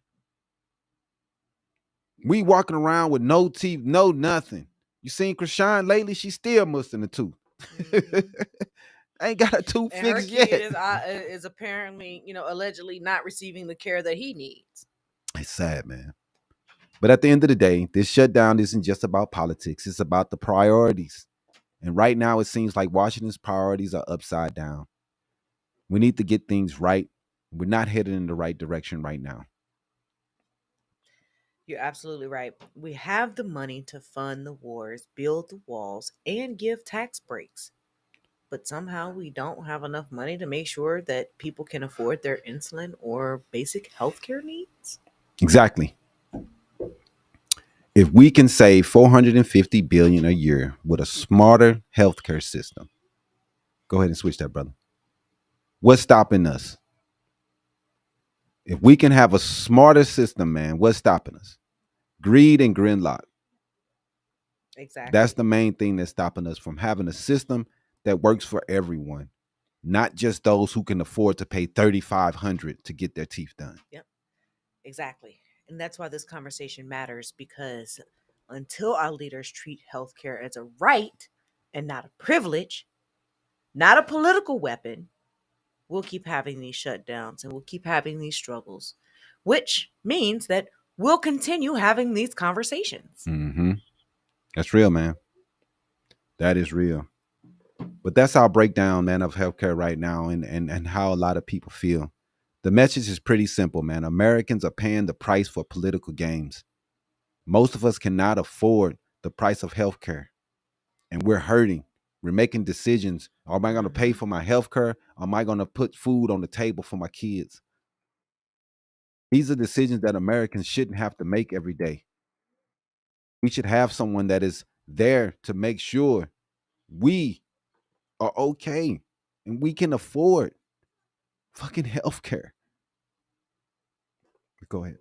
We walking around with no teeth, no nothing. You seen Krishan lately? She's still missing a tooth. Mm-hmm. Ain't got a tooth fixed yet. Is apparently, allegedly not receiving the care that he needs. It's sad, man. But at the end of the day, this shutdown isn't just about politics. It's about the priorities. And right now, it seems like Washington's priorities are upside down. We need to get things right. We're not headed in the right direction right now. You're absolutely right. We have the money to fund the wars, build the walls, and give tax breaks. But somehow we don't have enough money to make sure that people can afford their insulin or basic healthcare needs. Exactly. If we can save $450 billion a year with a smarter healthcare system, go ahead and switch that, brother. What's stopping us? If we can have a smarter system, man, what's stopping us? Greed and gridlock. Exactly. That's the main thing that's stopping us from having a system that works for everyone, not just those who can afford to pay $3,500 to get their teeth done. Yep, exactly. And that's why this conversation matters, because until our leaders treat healthcare as a right and not a privilege, not a political weapon, we'll keep having these shutdowns and we'll keep having these struggles, which means that we'll continue having these conversations. Mm-hmm. That's real, man. That is real. But that's our breakdown, man, of healthcare right now and how a lot of people feel. The message is pretty simple, man. Americans are paying the price for political games. Most of us cannot afford the price of healthcare, and we're hurting. We're making decisions. Am I going to pay for my healthcare? Or am I going to put food on the table for my kids? These are decisions that Americans shouldn't have to make every day. We should have someone that is there to make sure we are okay and we can afford fucking healthcare. Go ahead.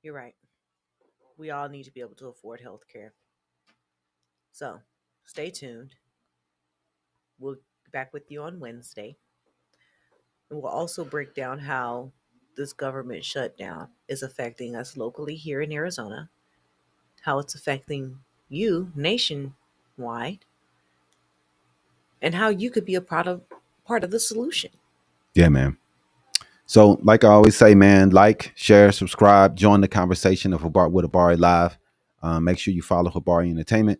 You're right. We all need to be able to afford health care. So stay tuned. We'll be back with you on Wednesday. And we'll also break down how this government shutdown is affecting us locally here in Arizona, how it's affecting you nationwide, and how you could be a part of the solution. Yeah, man. So, like I always say, man, like, share, subscribe, join the conversation of Habari Live. Make sure you follow Habari Entertainment.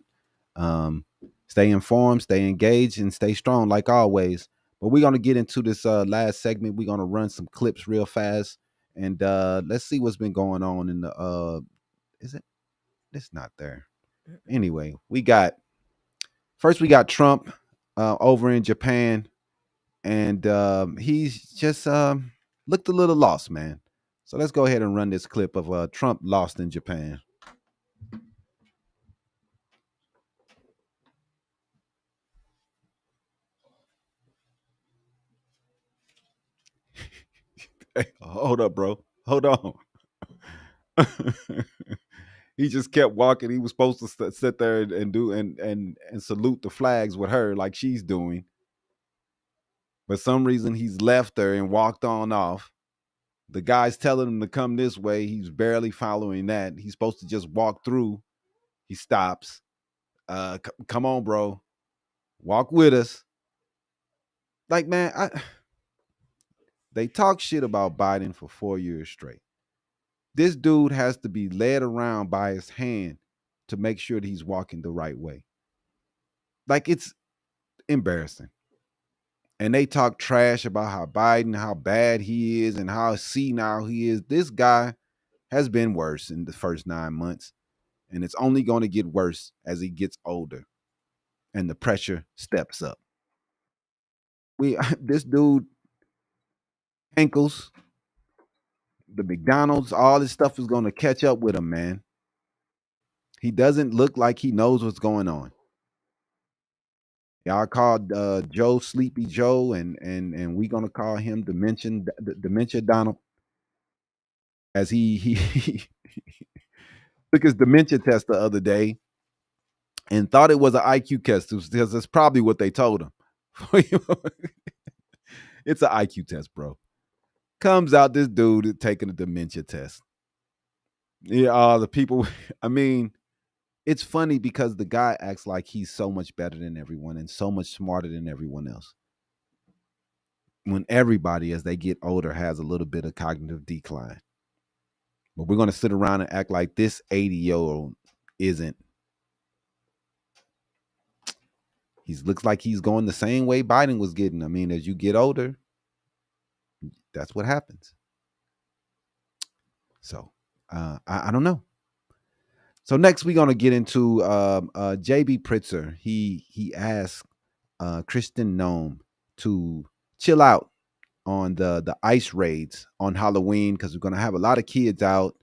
Stay informed, stay engaged, and stay strong, like always. But we're gonna get into this last segment. We're gonna run some clips real fast, and let's see what's been going on in the. Is it? It's not there. Anyway, we got Trump over in Japan, and he's just looked a little lost, man. So let's go ahead and run this clip of Trump lost in Japan. Hey, hold up, bro. Hold on. He just kept walking. He was supposed to sit there and do and salute the flags with her like she's doing. But some reason he's left her and walked on off. The guy's telling him to come this way. He's barely following that. He's supposed to just walk through. He stops. Come on, bro. Walk with us. Like, man, they talk shit about Biden for 4 years straight. This dude has to be led around by his hand to make sure that he's walking the right way. Like, it's embarrassing. And they talk trash about how Biden, how bad he is, and how senile he is. This guy has been worse in the first 9 months, and it's only going to get worse as he gets older and the pressure steps up. This dude, ankles, the McDonald's, all this stuff is going to catch up with him, man. He doesn't look like he knows what's going on. Y'all called Joe Sleepy Joe, and we're gonna call him Dementia Donald, as he took his dementia test the other day and thought it was an IQ test, because that's probably what they told him. It's an IQ test, bro. Comes out this dude taking a dementia test. Yeah, the people. I mean, it's funny because the guy acts like he's so much better than everyone and so much smarter than everyone else. When everybody, as they get older, has a little bit of cognitive decline. But we're going to sit around and act like this 80-year-old isn't. He looks like he's going the same way Biden was getting. I mean, as you get older, that's what happens. So, I don't know. So next we're going to get into JB Pritzker. He asked Kristen Noem to chill out on the ICE raids on Halloween, because we're going to have a lot of kids out,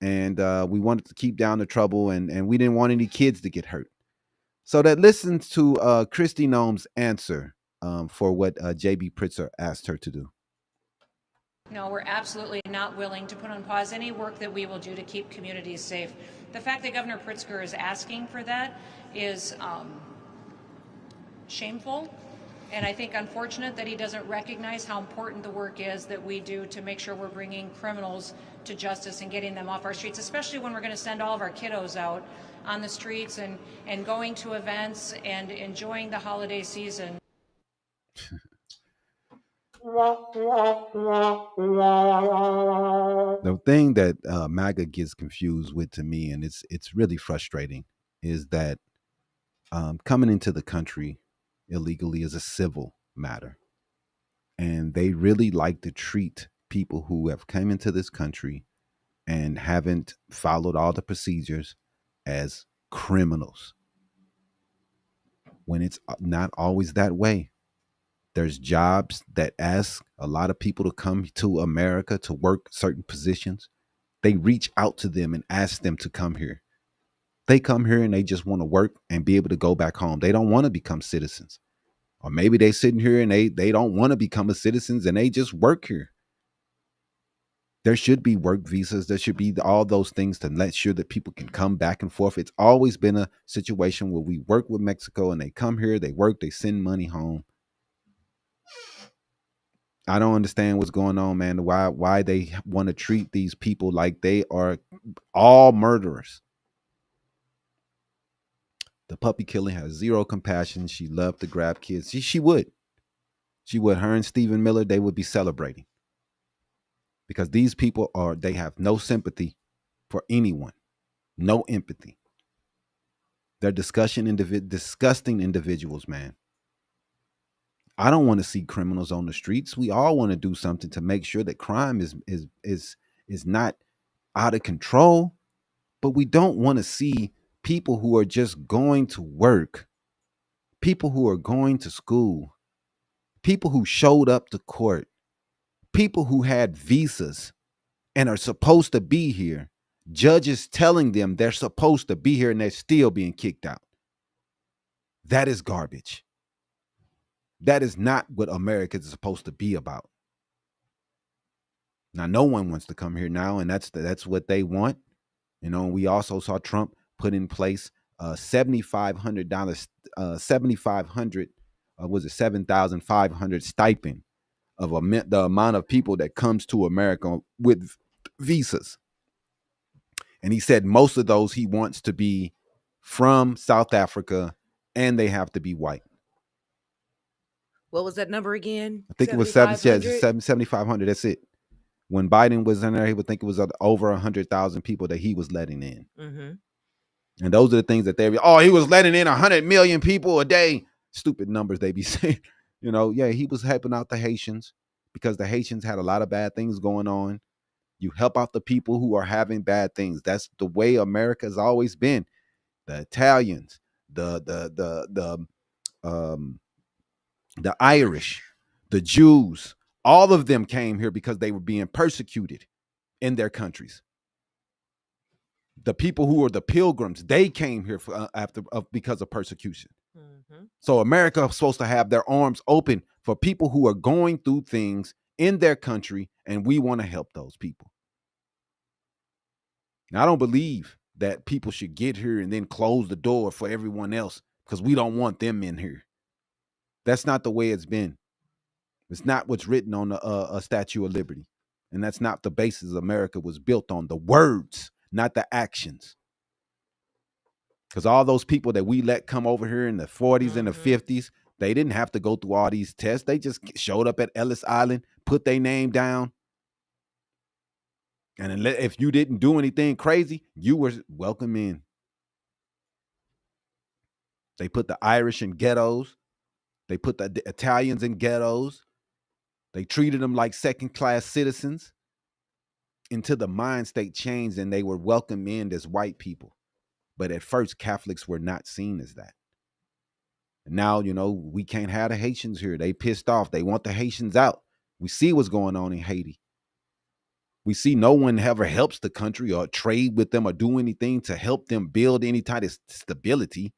and we wanted to keep down the trouble, and we didn't want any kids to get hurt. So that listens to Kristi Noem's answer for what JB Pritzker asked her to do. No, we're absolutely not willing to put on pause any work that we will do to keep communities safe. The fact that Governor Pritzker is asking for that is shameful, and I think unfortunate that he doesn't recognize how important the work is that we do to make sure we're bringing criminals to justice and getting them off our streets, especially when we're going to send all of our kiddos out on the streets and going to events and enjoying the holiday season. The thing that MAGA gets confused with, to me, and it's really frustrating, is that coming into the country illegally is a civil matter. And they really like to treat people who have come into this country and haven't followed all the procedures as criminals, when it's not always that way. There's jobs that ask a lot of people to come to America to work certain positions. They reach out to them and ask them to come here. They come here and they just want to work and be able to go back home. They don't want to become citizens. Or maybe they sitting here and they don't want to become a citizens and they just work here. There should be work visas. There should be all those things to let sure that people can come back and forth. It's always been a situation where we work with Mexico and they come here, they work, they send money home. I don't understand what's going on, man. Why they want to treat these people like they are all murderers. The puppy killing has zero compassion. She loved to grab kids. She would. Her and Stephen Miller, they would be celebrating. Because these people they have no sympathy for anyone. No empathy. They're disgusting individuals, man. I don't want to see criminals on the streets. We all want to do something to make sure that crime is not out of control. But we don't want to see people who are just going to work, people who are going to school, people who showed up to court, people who had visas and are supposed to be here, judges telling them they're supposed to be here and they're still being kicked out. That is garbage. That is not what America is supposed to be about. Now, no one wants to come here now, and that's what they want. You know, we also saw Trump put in place $7,500, $7,500 stipend of the amount of people that comes to America with visas. And he said most of those he wants to be from South Africa, and they have to be white. What was that number again? I think it was 7,500. That's it. When Biden was in there, he would think it was over 100,000 people that he was letting in. Mm-hmm. And those are the things that he was letting in 100 million people a day. Stupid numbers they be saying. You know, yeah, he was helping out the Haitians because the Haitians had a lot of bad things going on. You help out the people who are having bad things. That's the way America has always been. The Italians, the Irish, the Jews, all of them came here because they were being persecuted in their countries. The people who were the pilgrims, they came here because of persecution. Mm-hmm. So America is supposed to have their arms open for people who are going through things in their country, and we want to help those people. Now, I don't believe that people should get here and then close the door for everyone else because we don't want them in here. That's not the way it's been. It's not what's written on a Statue of Liberty. And that's not the basis America was built on. The words, not the actions. Because all those people that we let come over here in the 40s and the 50s, they didn't have to go through all these tests. They just showed up at Ellis Island, put their name down. And if you didn't do anything crazy, you were welcome in. They put the Irish in ghettos. They put the Italians in ghettos. They treated them like second-class citizens until the mind state changed and they were welcomed in as white people. But at first, Catholics were not seen as that. And now, you know, we can't have the Haitians here. They pissed off. They want the Haitians out. We see what's going on in Haiti. We see no one ever helps the country or trade with them or do anything to help them build any type of stability.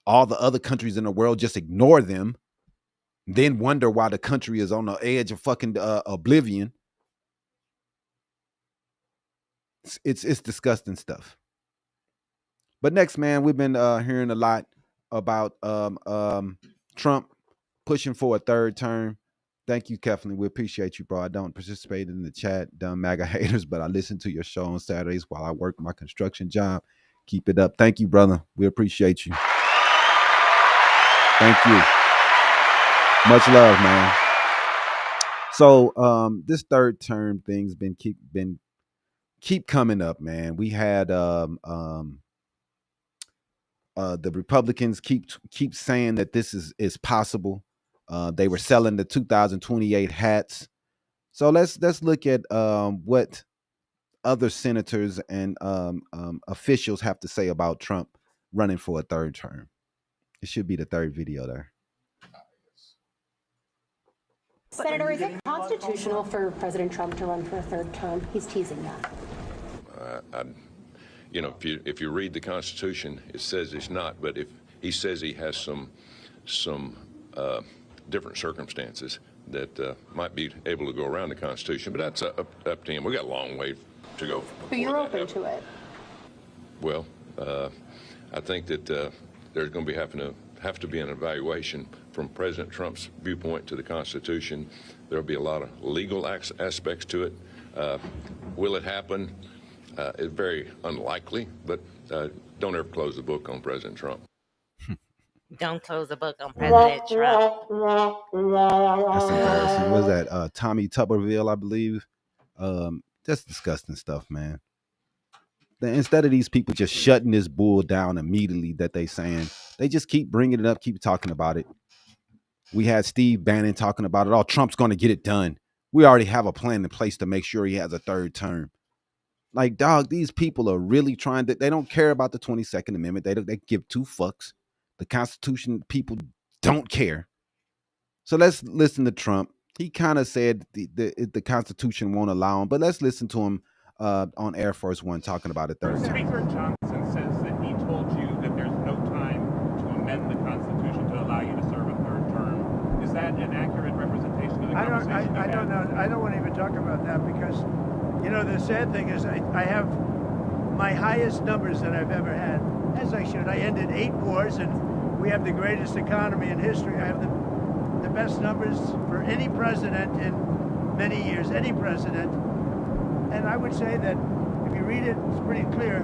All the other countries in the world just ignore them, then wonder why the country is on the edge of fucking oblivion. It's disgusting stuff. But next, man, we've been hearing a lot about Trump pushing for a third term. Thank you, Kathleen. We appreciate you, bro. I don't participate in the chat, dumb MAGA haters, but I listen to your show on Saturdays while I work my construction job. Keep it up. Thank you, brother. We appreciate you. Thank you. Much love, man. So this third term thing's been keep coming up, man. We had the Republicans keep saying that this is possible. They were selling the 2028 hats. So let's look at what other senators and officials have to say about Trump running for a third term. It should be the third video there. Senator, is it constitutional for President Trump to run for a third term? He's teasing that. If you read the Constitution, it says it's not. But if he says he has some different circumstances that might be able to go around the Constitution, but that's up to him. We got a long way to go. But you're open to it. Well, I think that there's going to have to be an evaluation from President Trump's viewpoint to the Constitution. There'll be a lot of legal aspects to it. Will it happen? It's very unlikely, but don't ever close the book on President Trump. Don't close the book on President Trump. That's embarrassing. What is that? Tommy Tuberville, I believe. That's disgusting stuff, man. Instead of these people just shutting this bull down immediately that they saying, they just keep bringing it up, keep talking about it. We had Steve Bannon talking about it. Oh, Trump's going to get it done. We already have a plan in place to make sure he has a third term. Like, dog, these people are really trying to, they don't care about the 22nd Amendment. They give two fucks. The Constitution, people don't care. So let's listen to Trump. He kind of said the Constitution won't allow him, but let's listen to him on Air Force One talking about a third term. Speaker Johnson says that he told you that there's no time to amend the Constitution to allow you to serve a third term. Is that an accurate representation of the conversation? I don't know. I don't want to even talk about that because, the sad thing is I have my highest numbers that I've ever had, as I should. I ended 8 wars, and we have the greatest economy in history. I have the best numbers for any president in many years, any president. And I would say that if you read it, it's pretty clear.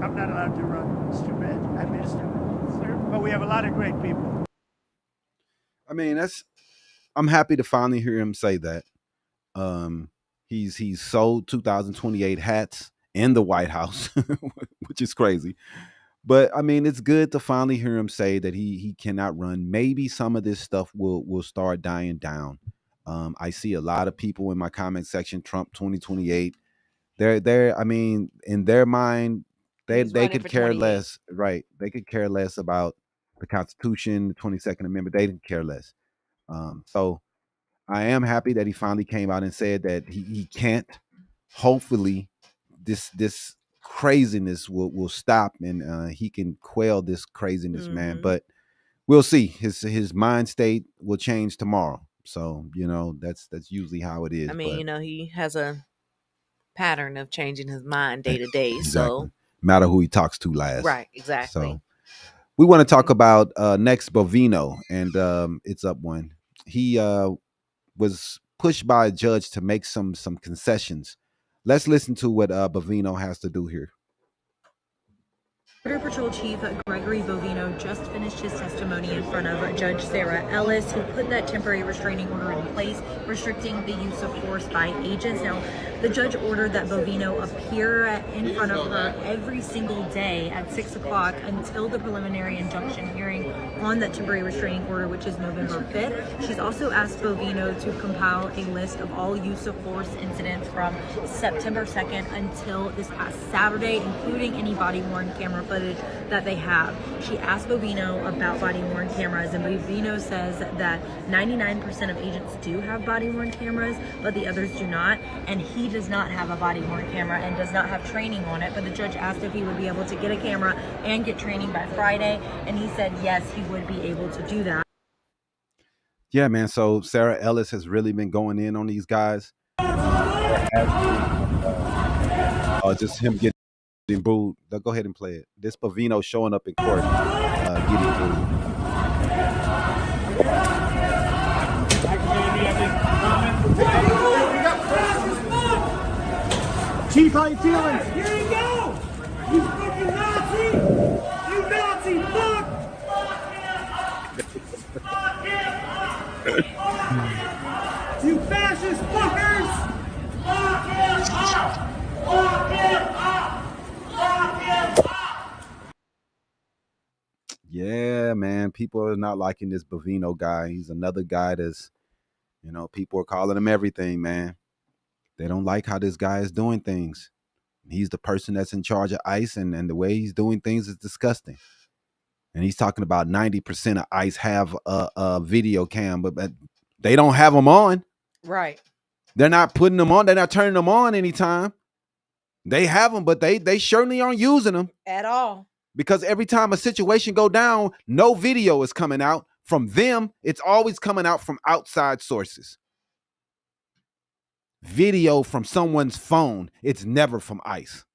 I'm not allowed to run. It's too bad. I mean, it's too bad. But we have a lot of great people. I mean, I'm happy to finally hear him say that. He's sold 2028 hats in the White House, which is crazy. But I mean, it's good to finally hear him say that he cannot run. Maybe some of this stuff will start dying down. I see a lot of people in my comment section, Trump 2028. I mean, in their mind, they could care less, right? They could care less about the Constitution, the 22nd Amendment. They didn't care less. So I am happy that he finally came out and said that he can't. Hopefully, this craziness will stop and he can quell this craziness, man. But we'll see. His mind state will change tomorrow. So that's usually how it is. I mean, he has a pattern of changing his mind day to day. Exactly. So matter who he talks to last. Right, exactly. So we want to talk about next Bovino, and it's up one. He was pushed by a judge to make some concessions. Let's listen to what Bovino has to do here. Border Patrol Chief Gregory Bovino just finished his testimony in front of Judge Sarah Ellis, who put that temporary restraining order in place, restricting the use of force by agents. Now, the judge ordered that Bovino appear in front of her every single day at 6 o'clock until the preliminary injunction hearing on that temporary restraining order, which is November 5th. She's also asked Bovino to compile a list of all use of force incidents from September 2nd until this past Saturday, including any body-worn camera footage that they have. She asked Bovino about body-worn cameras, and Bovino says that 99% of agents do have body-worn cameras, but the others do not, and he does not have a body-worn camera and does not have training on it. But the judge asked if he would be able to get a camera and get training by Friday, and he said yes, he would be able to do that. Yeah, man. So Sarah Ellis has really been going in on these guys. Just him getting booed. Go ahead and play it. This Bovino showing up in court, getting booed. Chief, how you feeling? Here you go! You fucking Nazi! You Nazi fuck! You fascist fuckers! Fuck him up! Fuck him up! Fuck him up! Yeah, Yeah, man. People are not liking this Bovino guy. He's another guy that's, people are calling him everything, man. They don't like how this guy is doing things. He's the person that's in charge of ICE, and the way he's doing things is disgusting. And he's talking about 90% of ICE have a video cam, but they don't have them on. Right. They're not putting them on. They're not turning them on anytime. They have them, but they certainly aren't using them At all. because every time a situation go down, no video is coming out from them. It's always coming out from outside sources. Video from someone's phone. It's never from ICE.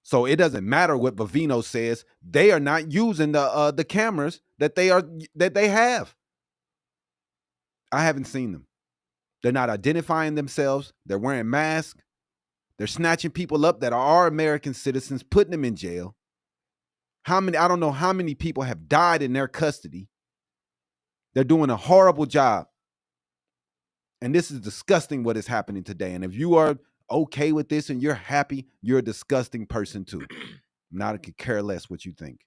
So it doesn't matter what Bovino says. They are not using the cameras that they have. I haven't seen them. They're not identifying themselves. They're wearing masks. They're snatching people up that are American citizens, putting them in jail. I don't know how many people have died in their custody. They're doing a horrible job. And this is disgusting what is happening today. And if you are okay with this and you're happy, you're a disgusting person too. Not I could care less what you think.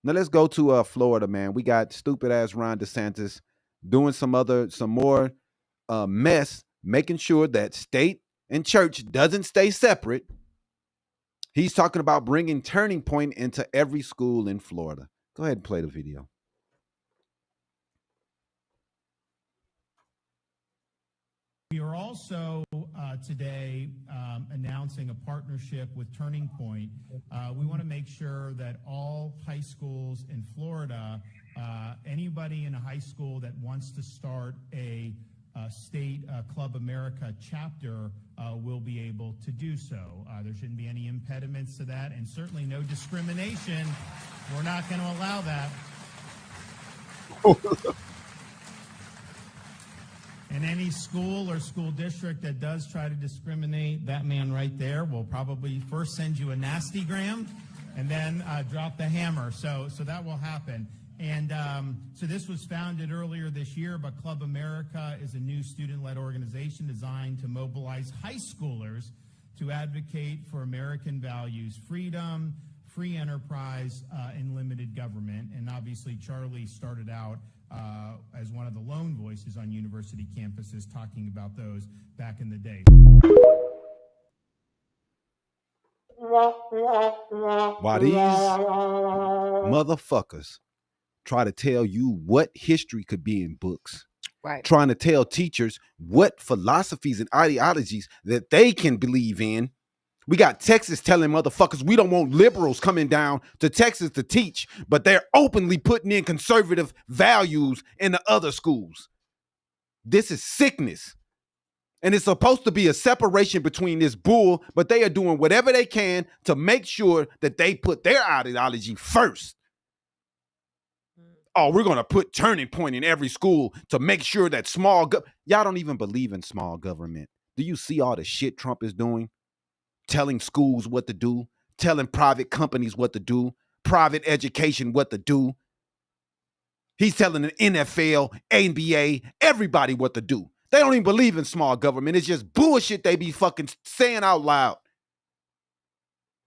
Now let's go to Florida, man. We got stupid ass Ron DeSantis doing some more mess, making sure that state and church doesn't stay separate. He's talking about bringing Turning Point into every school in Florida. Go ahead and play the video. We are also today announcing a partnership with Turning Point. We want to make sure that all high schools in Florida, anybody in a high school that wants to start a state Club America chapter will be able to do so. There shouldn't be any impediments to that, and certainly no discrimination. We're not going to allow that. And any school or school district that does try to discriminate, that man right there will probably first send you a nastygram and then drop the hammer. So that will happen. And so this was founded earlier this year, but Club America is a new student-led organization designed to mobilize high schoolers to advocate for American values, freedom, free enterprise, and limited government. And obviously, Charlie started out as one of the lone voices on university campuses talking about those back in the day. Why these motherfuckers try to tell you what history could be in books, right? Trying to tell teachers what philosophies and ideologies that they can believe in. We got Texas telling motherfuckers we don't want liberals coming down to Texas to teach, but they're openly putting in conservative values in the other schools. This is sickness. And it's supposed to be a separation between this bull, but they are doing whatever they can to make sure that they put their ideology first. Oh, we're going to put Turning Point in every school to make sure that y'all don't even believe in small government. Do you see all the shit Trump is doing? Telling schools what to do, telling private companies what to do, private education what to do. He's telling the NFL, NBA, everybody what to do. They don't even believe in small government. It's just bullshit they be fucking saying out loud.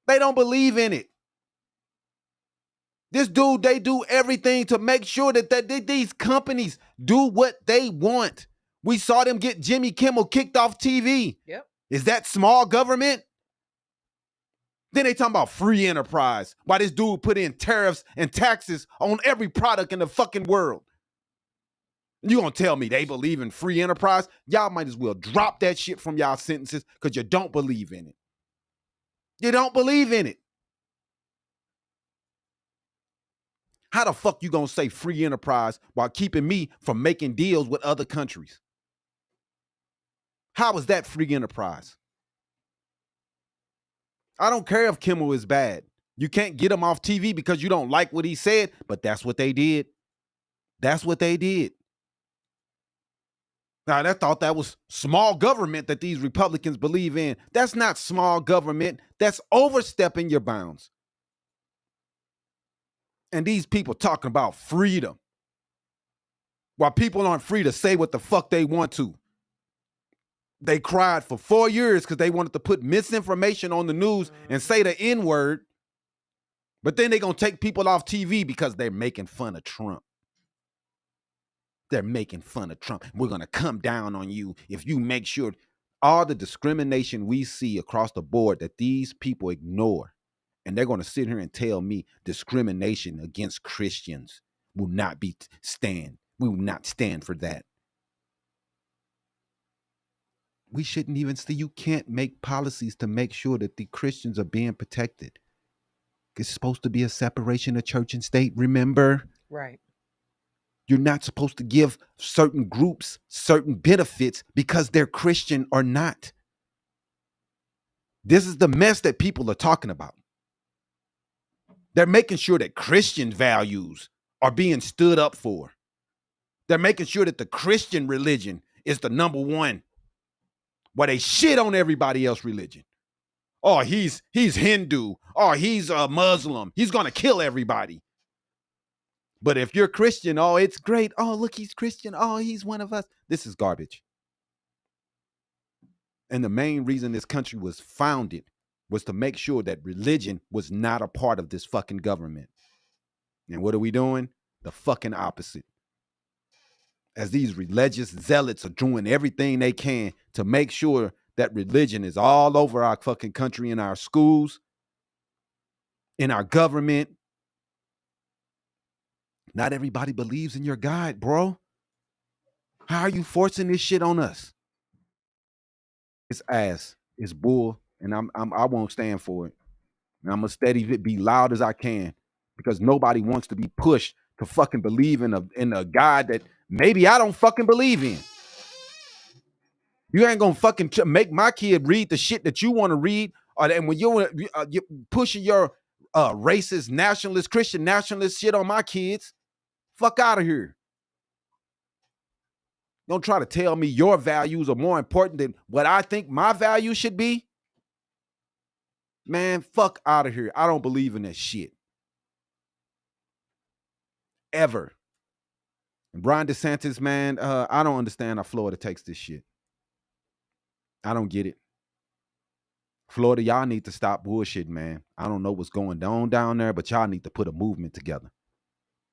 They don't believe in it. This dude, they do everything to make sure that these companies do what they want. We saw them get Jimmy Kimmel kicked off TV. Yep. Is that small government? Then they talking about free enterprise. Why this dude put in tariffs and taxes on every product in the fucking world. You gonna tell me they believe in free enterprise? Y'all might as well drop that shit from y'all sentences because you don't believe in it. You don't believe in it. How the fuck you gonna say free enterprise while keeping me from making deals with other countries? How is that free enterprise? I don't care if Kimmel is bad. You can't get him off TV because you don't like what he said, but that's what they did. That's what they did. Now, I thought that was small government that these Republicans believe in. That's not small government. That's overstepping your bounds. And these people talking about freedom while people aren't free to say what the fuck they want to. They cried for 4 years because they wanted to put misinformation on the news and say the N-word. But then they're going to take people off TV because they're making fun of Trump. They're making fun of Trump. We're going to come down on you if you make sure all the discrimination we see across the board that these people ignore. And they're going to sit here and tell me discrimination against Christians will not stand. We will not stand for that. We shouldn't even see. You can't make policies to make sure that the Christians are being protected. It's supposed to be a separation of church and state, remember? Right. You're not supposed to give certain groups certain benefits because they're Christian or not. This is the mess that people are talking about. They're making sure that Christian values are being stood up for. They're making sure that the Christian religion is the number one, while they shit on everybody else's religion. Oh, he's Hindu. Oh, he's a Muslim. He's going to kill everybody. But if you're Christian, oh, it's great. Oh, look, he's Christian. Oh, he's one of us. This is garbage. And the main reason this country was founded was to make sure that religion was not a part of this fucking government. And what are we doing? The fucking opposite. As these religious zealots are doing everything they can to make sure that religion is all over our fucking country, in our schools, in our government. Not everybody believes in your God, bro. How are you forcing this shit on us? It's ass. It's bull. And I won't stand for it. And I'm gonna steady be loud as I can, because nobody wants to be pushed to fucking believe in a God that maybe I don't fucking believe in. You ain't gonna fucking make my kid read the shit that you want to read, and when you're pushing your racist, nationalist, Christian nationalist shit on my kids, fuck out of here. Don't try to tell me your values are more important than what I think my values should be. Man, fuck out of here. I don't believe in that shit. Ever. And Brian DeSantis, man, I don't understand how Florida takes this shit. I don't get it. Florida, y'all need to stop bullshit, man. I don't know what's going on down there, but y'all need to put a movement together.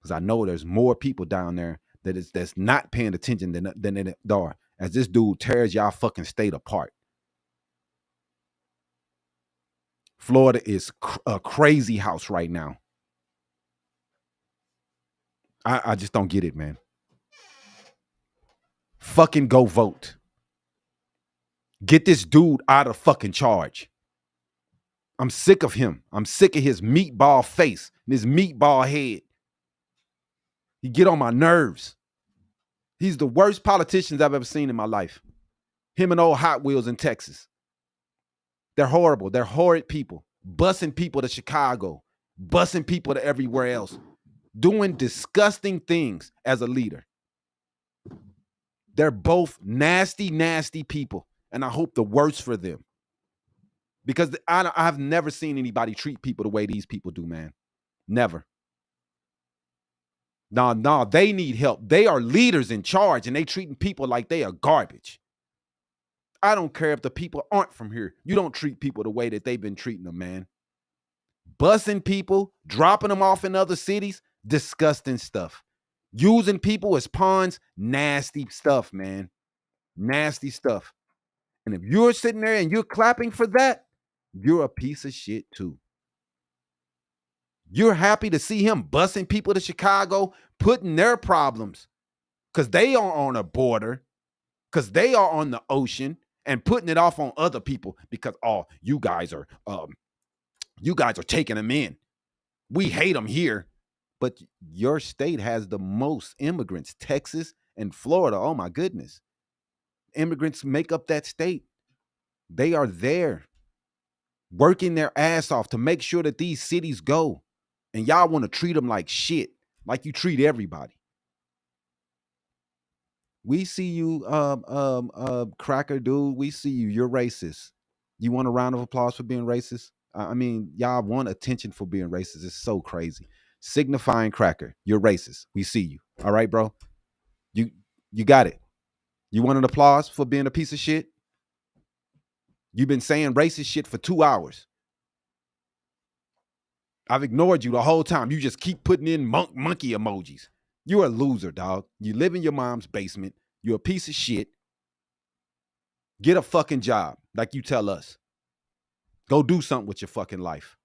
Because I know there's more people down there that's not paying attention than they are, as this dude tears y'all fucking state apart. Florida is a crazy house right now. I just don't get it, man. Fucking go vote. Get this dude out of fucking charge. I'm sick of him. I'm sick of his meatball face and his meatball head. He get on my nerves. He's the worst politicians I've ever seen in my life. Him and old Hot Wheels in Texas. They're horrible. They're horrid people. Busing people to Chicago. Busing people to everywhere else. Doing disgusting things as a leader. They're both nasty, nasty people. And I hope the worst for them. Because I've never seen anybody treat people the way these people do, man. Never. No, they need help. They are leaders in charge, and they treating people like they are garbage. I don't care if the people aren't from here. You don't treat people the way that they've been treating them, man. Bussing people, dropping them off in other cities, disgusting stuff. Using people as pawns, nasty stuff, man. Nasty stuff. And if you're sitting there and you're clapping for that, you're a piece of shit too. You're happy to see him busing people to Chicago, putting their problems, because they are on a border, because they are on the ocean, and putting it off on other people because, oh, you guys are taking them in. We hate them here. But your state has the most immigrants, Texas and Florida. Oh my goodness. Immigrants make up that state. They are there working their ass off to make sure that these cities go. And y'all want to treat them like shit, like you treat everybody. We see you, cracker dude. We see you. You're racist. You want a round of applause for being racist? I mean, y'all want attention for being racist. It's so crazy. Signifying cracker. You're racist. We see you. All right, bro? You got it. You want an applause for being a piece of shit? You've been saying racist shit for 2 hours. I've ignored you the whole time. You just keep putting in monkey emojis. You're a loser, dog. You live in your mom's basement. You're a piece of shit. Get a fucking job, like you tell us. Go do something with your fucking life.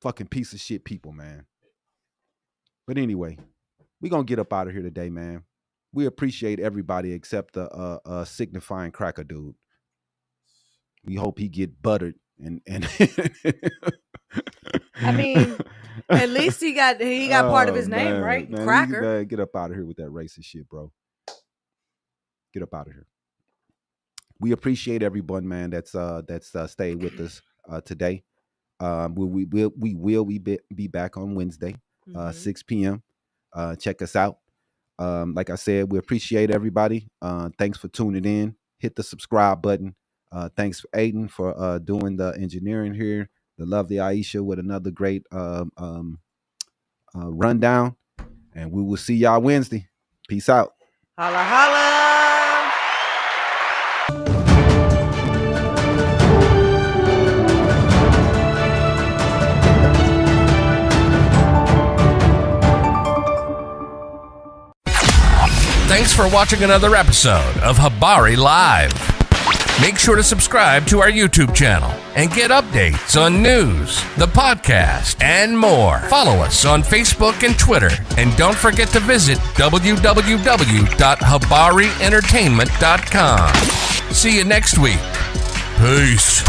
Fucking piece of shit people, man. But anyway, we're going to get up out of here today, man. We appreciate everybody except the signifying cracker dude. We hope he get buttered and I mean, at least he got part of his name, right? Man, Cracker. Get up out of here with that racist shit, bro. Get up out of here. We appreciate everyone, man, that's stayed with us today. We will be back on Wednesday, 6 p.m. Check us out. Like I said, we appreciate everybody. Thanks for tuning in. Hit the subscribe button. Thanks for Aiden for doing the engineering here. The lovely Iesha with another great rundown. And we will see y'all Wednesday. Peace out. Holla, holla. Thanks for watching another episode of Habari Live. Make sure to subscribe to our YouTube channel and get updates on news, the podcast, and more. Follow us on Facebook and Twitter. And don't forget to visit www.habarientertainment.com. See you next week. Peace.